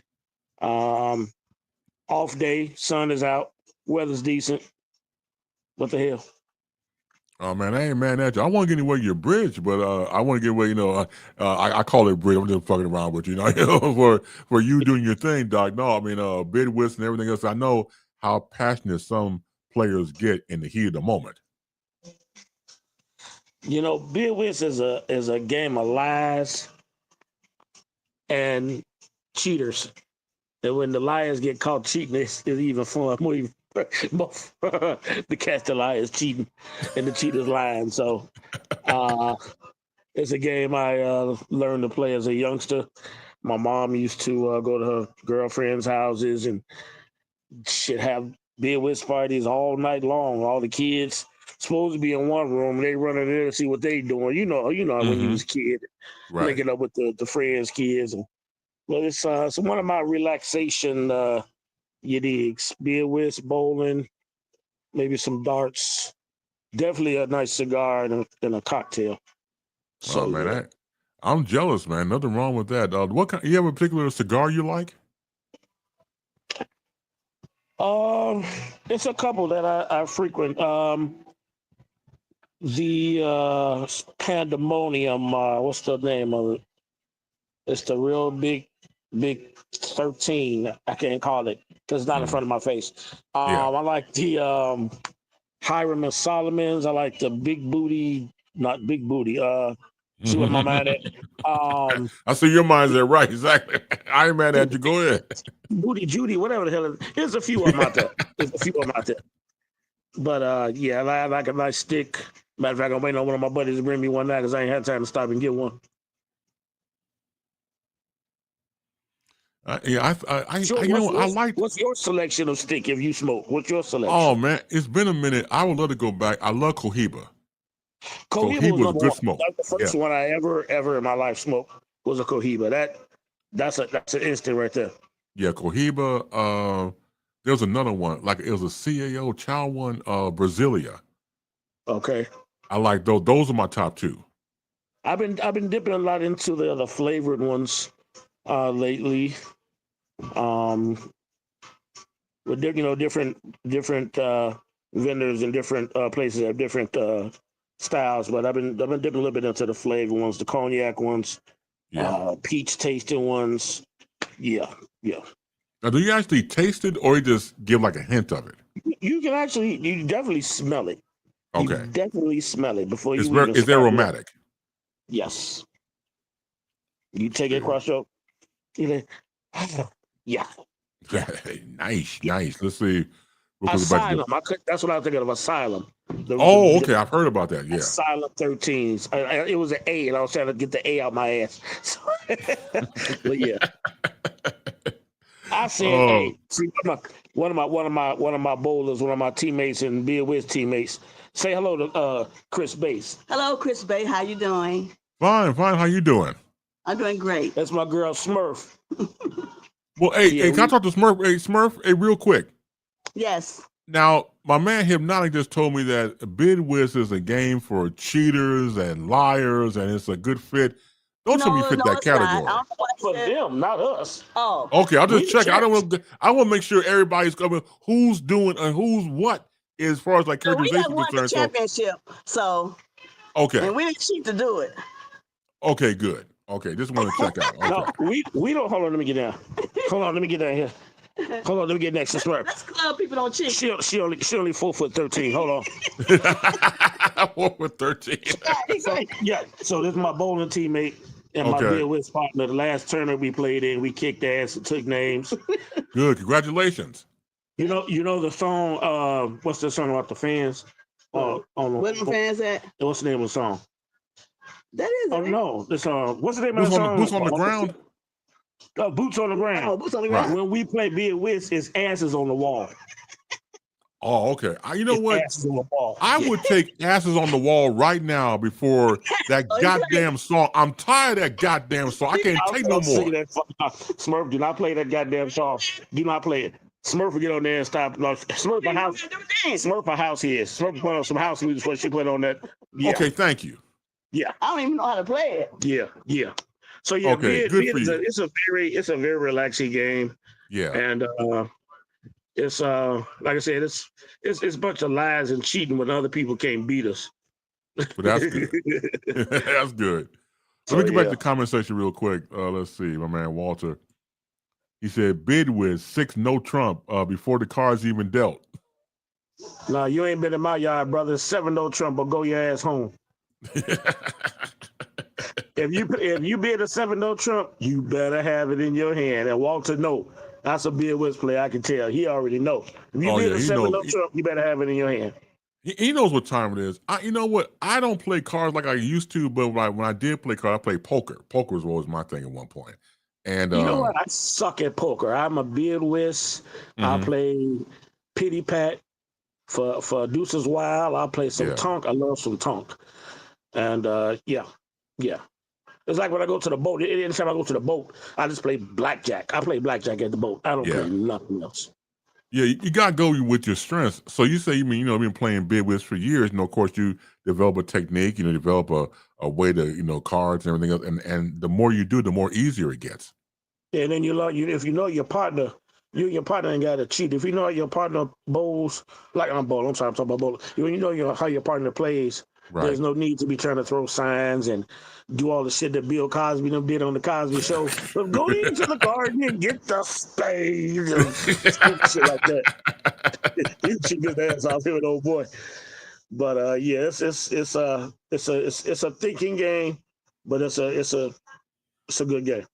Off day, sun is out, weather's decent. What the hell? Oh man, I ain't mad at you. I want to get away your bridge, but I want to get away. I call it bridge. I'm just fucking around with you, for you doing your thing, Doc. No, I mean, bid whist and everything else. I know how passionate some players get in the heat of the moment. Beer Whist is a game of lies and cheaters. And when the liars get caught cheating, it's even fun. To catch the liars cheating and the cheaters lying. So it's a game I learned to play as a youngster. My mom used to go to her girlfriends' houses and have beer whist parties all night long. All the kids supposed to be in one room. They run in there to see what they doing. You know when you was a kid, right, linking up with the friends' kids. Well, it's one of my relaxation. You digs, beer whist, bowling, maybe some darts. Definitely a nice cigar and a cocktail. So, oh man, I'm jealous, man. Nothing wrong with that. What kind? You have a particular cigar you like? It's a couple that I frequent. The Pandemonium. What's the name of it? It's the real big 13. I can't call it because it's not in front of my face. Yeah. I like the Hiram and Solomon's. I like the big booty, not big booty. See what my mind at? I see your mind's there, right? Exactly. I ain't mad at you. Go ahead. Booty Judy, whatever the hell it is. There's a few of them out there. But yeah, I like a nice stick. Matter of fact, I'm waiting on one of my buddies to bring me one now because I ain't had time to stop and get one. Yeah, Sure, I like. What's your selection of stick if you smoke? What's your selection? Oh man, it's been a minute. I would love to go back. I love Cohiba. Cohiba was a good one. smoke. That's the first one I ever in my life smoked was a Cohiba. That's an instant right there. Yeah, Cohiba. There was another one, like it was a CAO child one, Brasilia. Okay. I like those. Those are my top two. I've been dipping a lot into the other flavored ones lately. With different vendors and different places have different styles, but I've been dipping a little bit into the flavor ones, the cognac ones, peach tasting ones. Yeah. Now, do you actually taste it, or you just give like a hint of it? You definitely smell it. Okay. You definitely smell it before you even. It's aromatic. Yes. You take it across your. Yeah. Nice. Let's see. Asylum. That's what I was thinking of. Asylum. Okay. I've heard about that. Yeah. Asylum 13s. It was an A, and I was trying to get the A out my ass. But yeah. I said, hey, see, one of my bowlers, one of my teammates and Bill Wiz teammates. Say hello to Chris Base. Hello, Chris Base. How you doing? Fine. How you doing? I'm doing great. That's my girl Smurf. Well, hey, can I talk to Smurf? Hey, Smurf, real quick. Yes. Now, my man Hypnotic just told me that Bid Wiz is a game for cheaters and liars, and it's a good fit. Don't tell me you fit that category. Not for them, not us. Oh. Okay, I'll just check. I want to make sure everybody's coming. Who's doing and who's what as far as like characterization we have won the championship, so. Okay. And we didn't cheat to do it. Okay, good. Okay, just want to check out. Okay. No, we don't. Hold on, let me get down. Hold on, let me get down here. Hold on, let me get next to Smurf. That's club people don't cheat. She only 4'13". Hold on. 4'13". So this is my bowling teammate and my Bill Wiz partner. The last tournament we played in, we kicked ass and took names. Good, congratulations. You know the song. What's the song about the fans? Where the fans at? What's the name of the song? That is. Oh no, the song. What's the name of the song? Boots on the ground. Boots on the ground. Oh, boots on the ground. When we play Bill Wiz, it's asses on the wall. Oh, okay. You know what? Asses on the wall. I would take asses on the wall right now before that goddamn song. I'm tired of that goddamn song. I can't take no more. Smurf, do not play that goddamn song. Do not play it. Smurf will get on there and stop. Smurf a house. Smurf a house here. Smurf put on some house music before she put on that. Yeah. Okay, thank you. Yeah. I don't even know how to play it. Yeah. So yeah, okay, good for you. It's a very relaxing game. Yeah. And it's like I said, it's a bunch of lies and cheating when other people can't beat us. But that's good. That's good. Let me get back to the comment section real quick. Let's see, my man Walter. He said, bid with 6 no Trump before the cards even dealt. No, you ain't been in my yard, brother. 7 no Trump, or go your ass home. If you bid a 7 no Trump, you better have it in your hand. And Walter, no. That's a Bill Wiz player, I can tell. He already knows. If you bid a 7 no Trump, you better have it in your hand. He knows what time it is. You know what? I don't play cards like I used to, but when I did play cards, I played poker. Poker was always my thing at one point. And you know what? I suck at poker. I'm a Bill Wiz. I play Pity Pat for Deuces Wild. I play some Tonk. I love some Tonk. And yeah. It's like when I go to the boat. Anytime I go to the boat, I just play blackjack. I play blackjack at the boat. I don't play nothing else. Yeah, you gotta go with your strengths. So you say you've been playing Bid Wiz for years. Of course, you develop a technique. Develop a way to cards and everything else. And the more you do, the more easier it gets. Yeah, and then if you know your partner, you and your partner ain't got to cheat. If you know your partner bowls, like I'm talking about bowling. When you know how your partner plays, Right. There's no need to be trying to throw signs and do all the shit that Bill Cosby did on the Cosby Show. Go into the garden and get the spade and stupid shit like that. He cheat his ass off him, an old boy. But yeah, it's a thinking game, but it's a good game.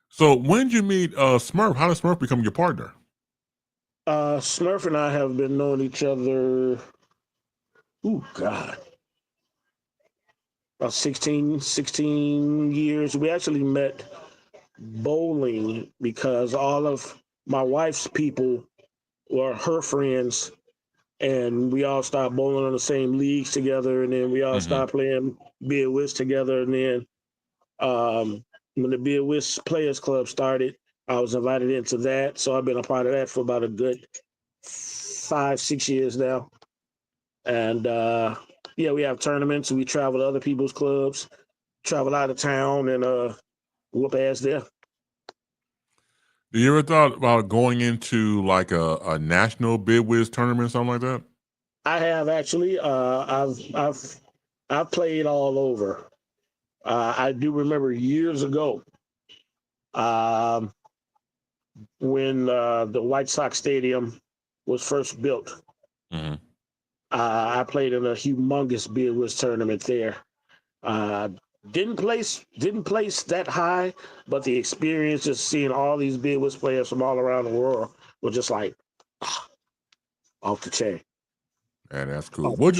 So when did you meet Smurf? How did Smurf become your partner? Smurf and I have been knowing each other. Oh God. About 16 years. We actually met bowling because all of my wife's people were her friends, and we all started bowling on the same leagues together, and then we all started playing Beer Whist together, and then when the Beer Whist Players Club started, I was invited into that, so I've been a part of that for about a good 5-6 years now. And yeah, we have tournaments, and we travel to other people's clubs, travel out of town, and whoop ass there. Do you ever thought about going into like a national bid whiz tournament, something like that? I have actually. I've played all over. I do remember years ago when the White Sox Stadium was first built. I played in a humongous Beer Whiz tournament there. Didn't place that high, but the experience, just seeing all these Beer Whiz players from all around the world, was just like off the chain. Man, that's cool. What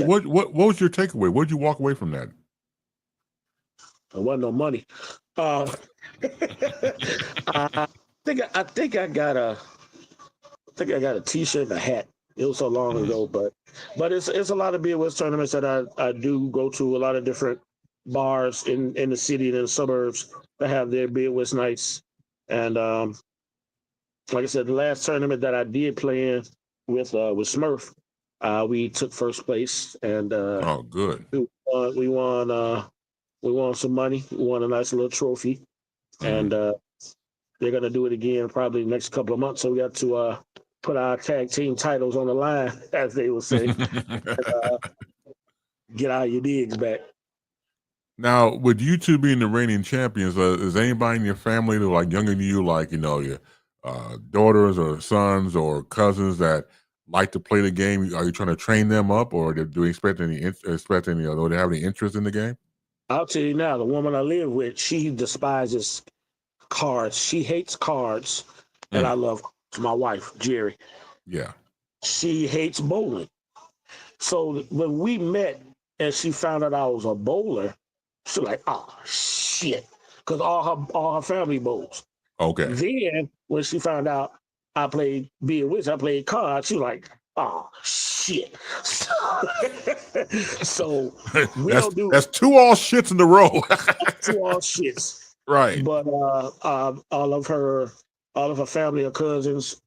was your takeaway? What did you walk away from that? There wasn't no money. I think I got a T-shirt and a hat. It was so long ago, but it's a lot of Beer Whiz tournaments that I do go to. A lot of different bars in the city and in the suburbs that have their Beer Whiz nights. And like I said, the last tournament that I did play in with Smurf, we took first place, and oh, good. We won some money. We won a nice little trophy, and they're gonna do it again probably the next couple of months. So we got to put our tag team titles on the line, as they would say, and, get our digs back. Now, with you two being the reigning champions, is anybody in your family that like younger than you, like your daughters or sons or cousins that like to play the game? Are you trying to train them up, or do you expect any? Or do they have any interest in the game? I'll tell you now, the woman I live with, she despises cards. She hates cards, and I love my wife, Jerry. Yeah. She hates bowling. So when we met and she found out I was a bowler, she's like, oh, shit. Because all her family bowls. Okay. Then when she found out I played Beer Whist, I played cards, she was like, oh, shit. So that's two all shits in a row. Two all shits. Right. But all of her family are cousins,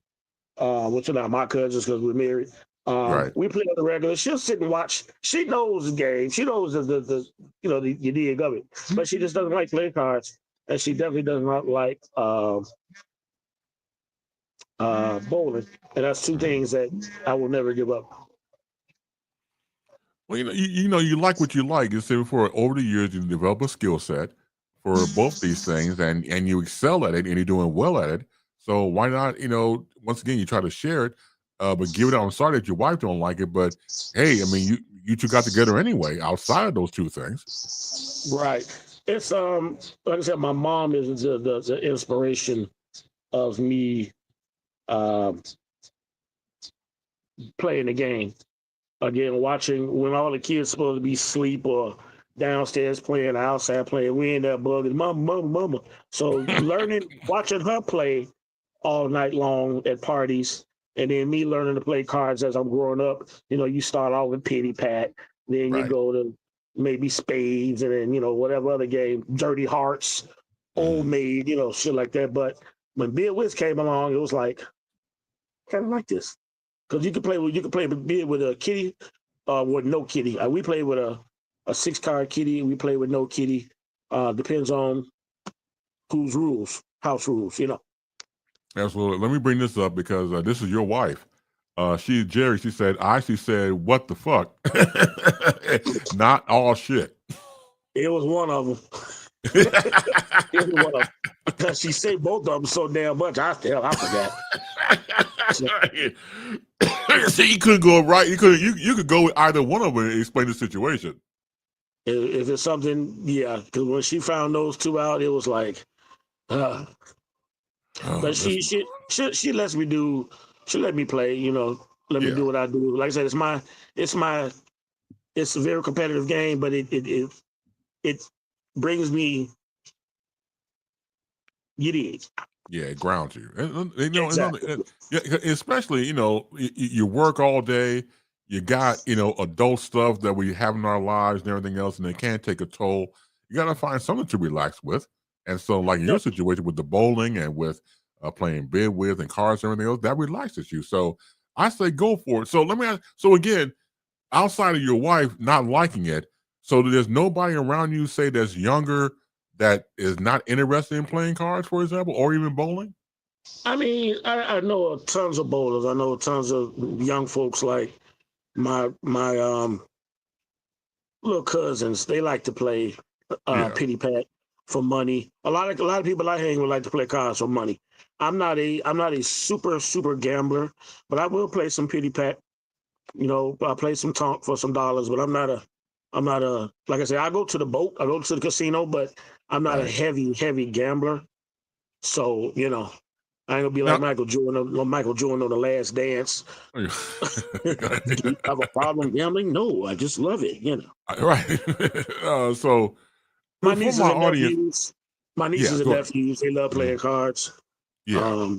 which are not my cousins because we're married. Right. We play on the regular. She'll sit and watch. She knows the game. She knows the dig of it, but she just doesn't like playing cards, and she definitely does not like bowling. And that's two things that I will never give up. Well, you like what you like. You said before, over the years, you develop a skill set for both these things, and you excel at it, and you're doing well at it. So why not? Once again, you try to share it, but give it out. I'm sorry that your wife don't like it, but hey, I mean, you two got together anyway. Outside of those two things, right? It's like I said, my mom is the inspiration of me playing the game. Again, watching when all the kids supposed to be asleep or downstairs playing, outside playing, we in there bugging, mama. So watching her play all night long at parties, and then me learning to play cards as I'm growing up. You start off with Pity Pat, then you go to maybe Spades, and then whatever other game, Dirty Hearts, Old Maid, shit like that. But when Beer Whist came along, it was like kind of like this. Because you can play beer with a kitty, with no kitty. We play with a 6-card kitty. We play with no kitty. Depends on whose rules, house rules. Absolutely. Let me bring this up because this is your wife. Jerry, she said, I actually said, what the fuck? Not all shit. It was one of them. It was one of them. Because she said both of them so damn much. I forgot. See, you could go right. You could go with either one of them and explain the situation. If it's something, yeah. Because when she found those two out, it was like, but she lets me do. She let me play. You know, let me do what I do. Like I said, it's a very competitive game, but it brings me. It is. Yeah, it grounds you. And, Exactly. especially, you work all day, you got, adult stuff that we have in our lives and everything else, and it can take a toll. You got to find something to relax with. And so, like in your situation with the bowling and with playing bid with and cards and everything else, that relaxes you. So I say go for it. So let me ask, so again, outside of your wife not liking it, so there's nobody around you, say, that's younger, that is not interested in playing cards, for example, or even bowling? I mean, I know tons of bowlers. I know tons of young folks like my little cousins. They like to play pity pat for money. A lot of people I hang with like to play cards for money. I'm not a super gambler, but I will play some pity pat. You know, I play some tonk for some dollars, but I'm not a like I said, I go to the boat, I go to the casino, but I'm not a heavy gambler. So, I ain't gonna be like Michael Jordan on The Last Dance. Do you have a problem gambling? No, I just love it, Right. So my nieces and nephews, they love playing cards. Yeah.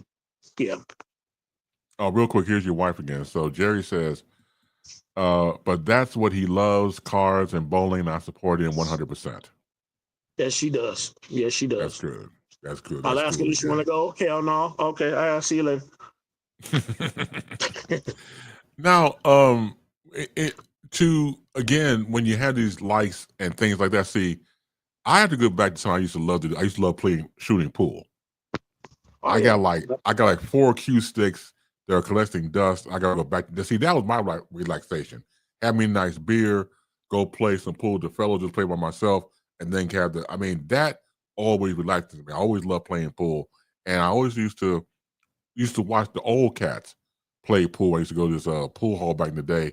Yeah. Oh, real quick, here's your wife again. So Jerry says, but that's what he loves, cards and bowling. I support him 100%. Yes, she does. Yes, she does. That's good. That's good. I'll ask her if she want to go. Hell no. Okay, I'll see you later. Now, again, when you have these likes and things like that, see, I have to go back to something I used to love to do. I used to love shooting pool. I got like 4 cue sticks that are collecting dust. I gotta go back to see, that was my relaxation. Have me a nice beer, go play some pool. The fellow just play by myself, and then that always relaxes me. I always loved playing pool, and I always used to watch the old cats play pool. I used to go to this pool hall back in the day.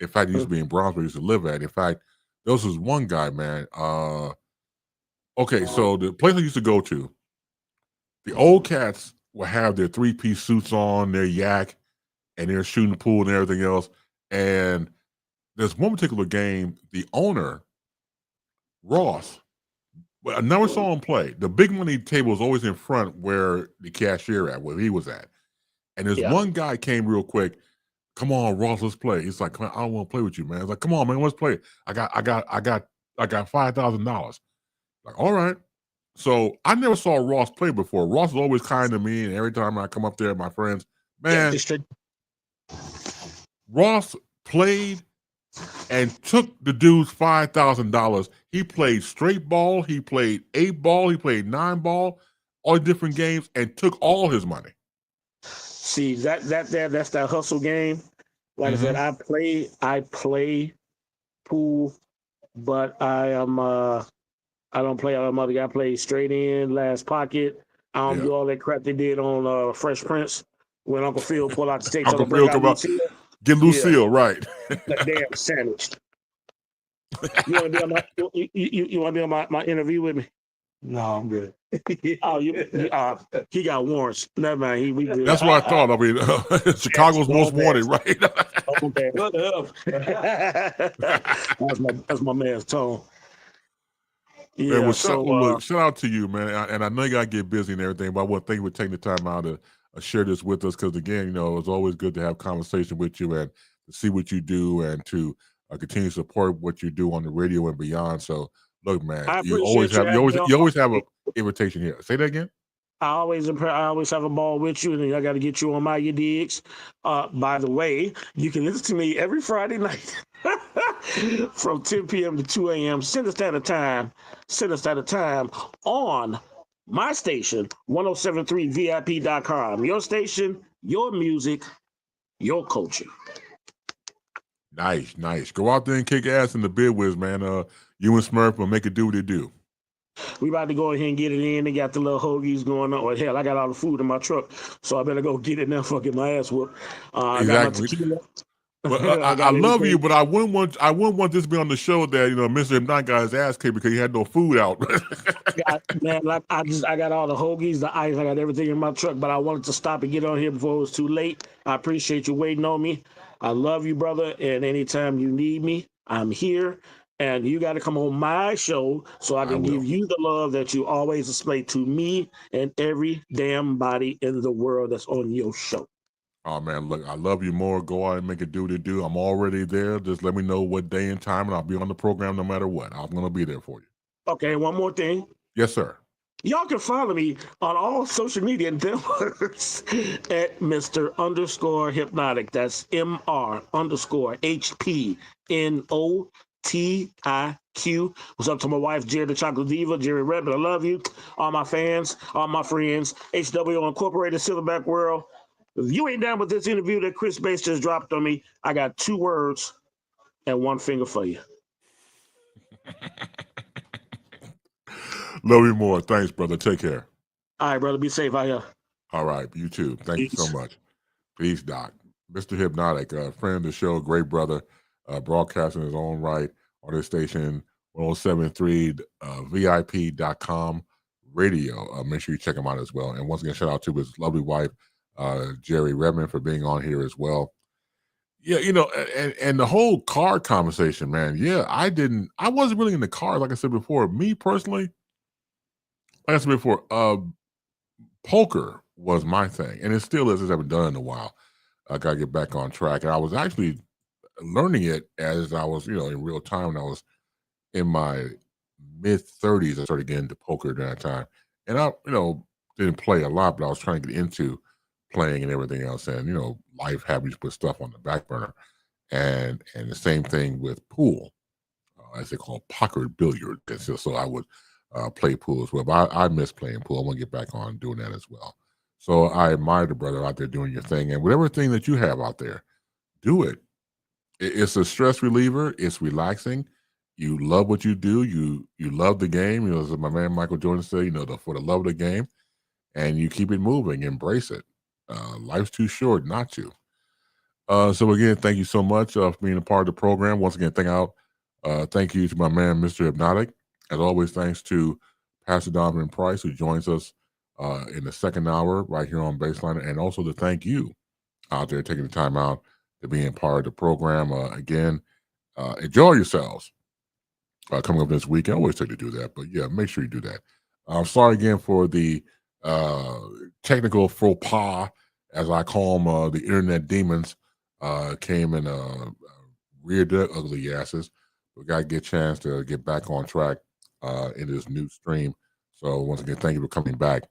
In fact, it used to be in Brownsville. I used to live at. In fact, there was this one guy, man. So the place I used to go to, the old cats will have their 3-piece suits on, their yak, and they're shooting pool and everything else. And there's one particular game, the owner, Ross, I never saw him play. The big money table was always in front where the cashier at, where he was at. And there's one guy came real quick. Come on, Ross, let's play. He's like, I don't want to play with you, man. He's like, come on, man, let's play. I got $5,000. Like, all right. So I never saw Ross play before. Ross was always kind to me, and every time I come up there, my friends, man, Ross played and took the dude's $5,000. He played straight ball, he played 8 ball, he played 9 ball, all different games, and took all his money. See, that's that hustle game. Like I said, I play pool, but I don't play out of mother. I play straight in, last pocket. I don't do all that crap they did on Fresh Prince when Uncle Phil pulled out the tape. Uncle Phil come out, get Lucille, right? That damn sandwich. You want to be on my interview with me? No, I'm good. Oh, he got warrants. Never mind. That's what I thought. I mean, Chicago's most wanted, right? Okay. What the hell? That's my man's tone. Yeah. Man, well, shout out to you, man. And I know you gotta get busy and everything, but I want to thank you for taking the time out to share this with us. Because again, it's always good to have conversation with you and to see what you do and to continue to support what you do on the radio and beyond. So, look, man, you always have an invitation here. Say that again. I always have a ball with you, and I got to get you on my digs. By the way, you can listen to me every Friday night from 10 p.m. to 2 a.m. Central Standard Time on my station, 1073VIP.com. Your station, your music, your culture. Nice, nice. Go out there and kick ass in the bid whiz, man. You and Smurf will make it do what it do. We about to go ahead and get it in. They got the little hoagies going on. Or hell, I got all the food in my truck, so I better go get it now. Fucking my ass whooped. I got my tequila. Well, I love you, but I wouldn't want this to be on the show that Mr. Hypnotic got his ass kicked because he had no food out. Man, I got all the hoagies, the ice, I got everything in my truck, but I wanted to stop and get on here before it was too late. I appreciate you waiting on me. I love you, brother, and anytime you need me, I'm here. And you got to come on my show so I can give you the love that you always display to me and every damn body in the world that's on your show. Oh, man, look, I love you more. Go out and make it do what it do. I'm already there. Just let me know what day and time, and I'll be on the program no matter what. I'm going to be there for you. Okay, one more thing. Yes, sir. Y'all can follow me on all social media networks at Mr._Hypnotic. That's MR_HPNOTIQ. What's up to my wife, Jerry the Chocolate Diva, Jerry Redmond? I love you. All my fans, all my friends, HWO Incorporated, Silverback World. If you ain't down with this interview that Chris Bass just dropped on me, I got 2 words and 1 finger for you. Love you more. Thanks, brother. Take care. All right, brother. Be safe out here. All right. You too. Thank you so much. Peace, Doc. Mr. Hypnotic, friend of the show, great brother, broadcasting his own right on this station, 107.3 VIP.com radio. Make sure you check him out as well. And once again, shout out to his lovely wife, Jerry Redmond, for being on here as well. Yeah, and the whole car conversation, man. Yeah, I wasn't really in the car, like I said before. Me personally, like I said before, poker was my thing, and it still is. I haven't done it in a while. I got to get back on track, and I was actually learning it as I was, in real time. When I was in my mid-30s, I started getting into poker during that time, and I, didn't play a lot, but I was trying to get into playing and everything else, and life had me to put stuff on the back burner, and the same thing with pool, as they call poker billiard. So I would play pool as well, but I miss playing pool. I want to get back on doing that as well. So I admire the brother out there doing your thing, and whatever thing that you have out there, do it. It's a stress reliever. It's relaxing. You love what you do. You love the game. As my man Michael Jordan said, for the love of the game, and you keep it moving. Embrace it. Life's too short not to. So again, thank you so much for being a part of the program. Once again, thank you to my man, Mr. Hypnotic. As always, thanks to Pastor Donovan Price, who joins us in the second hour right here on BaseLine, and also to thank you out there taking the time out to be a part of the program. Again, enjoy yourselves coming up this week. I always say to do that, but yeah, make sure you do that. I'm sorry again for the technical faux pas, as I call them. The internet demons came and reared their ugly asses. We got to get a chance to get back on track in this new stream. So once again, thank you for coming back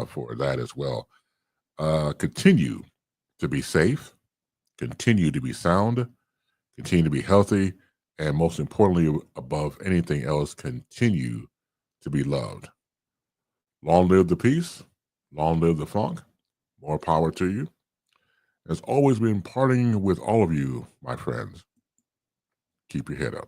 for that as well. Continue to be safe, continue to be sound, continue to be healthy, and most importantly, above anything else, continue to be loved. Long live the peace, long live the funk, more power to you. It's always been partying with all of you, my friends. Keep your head up.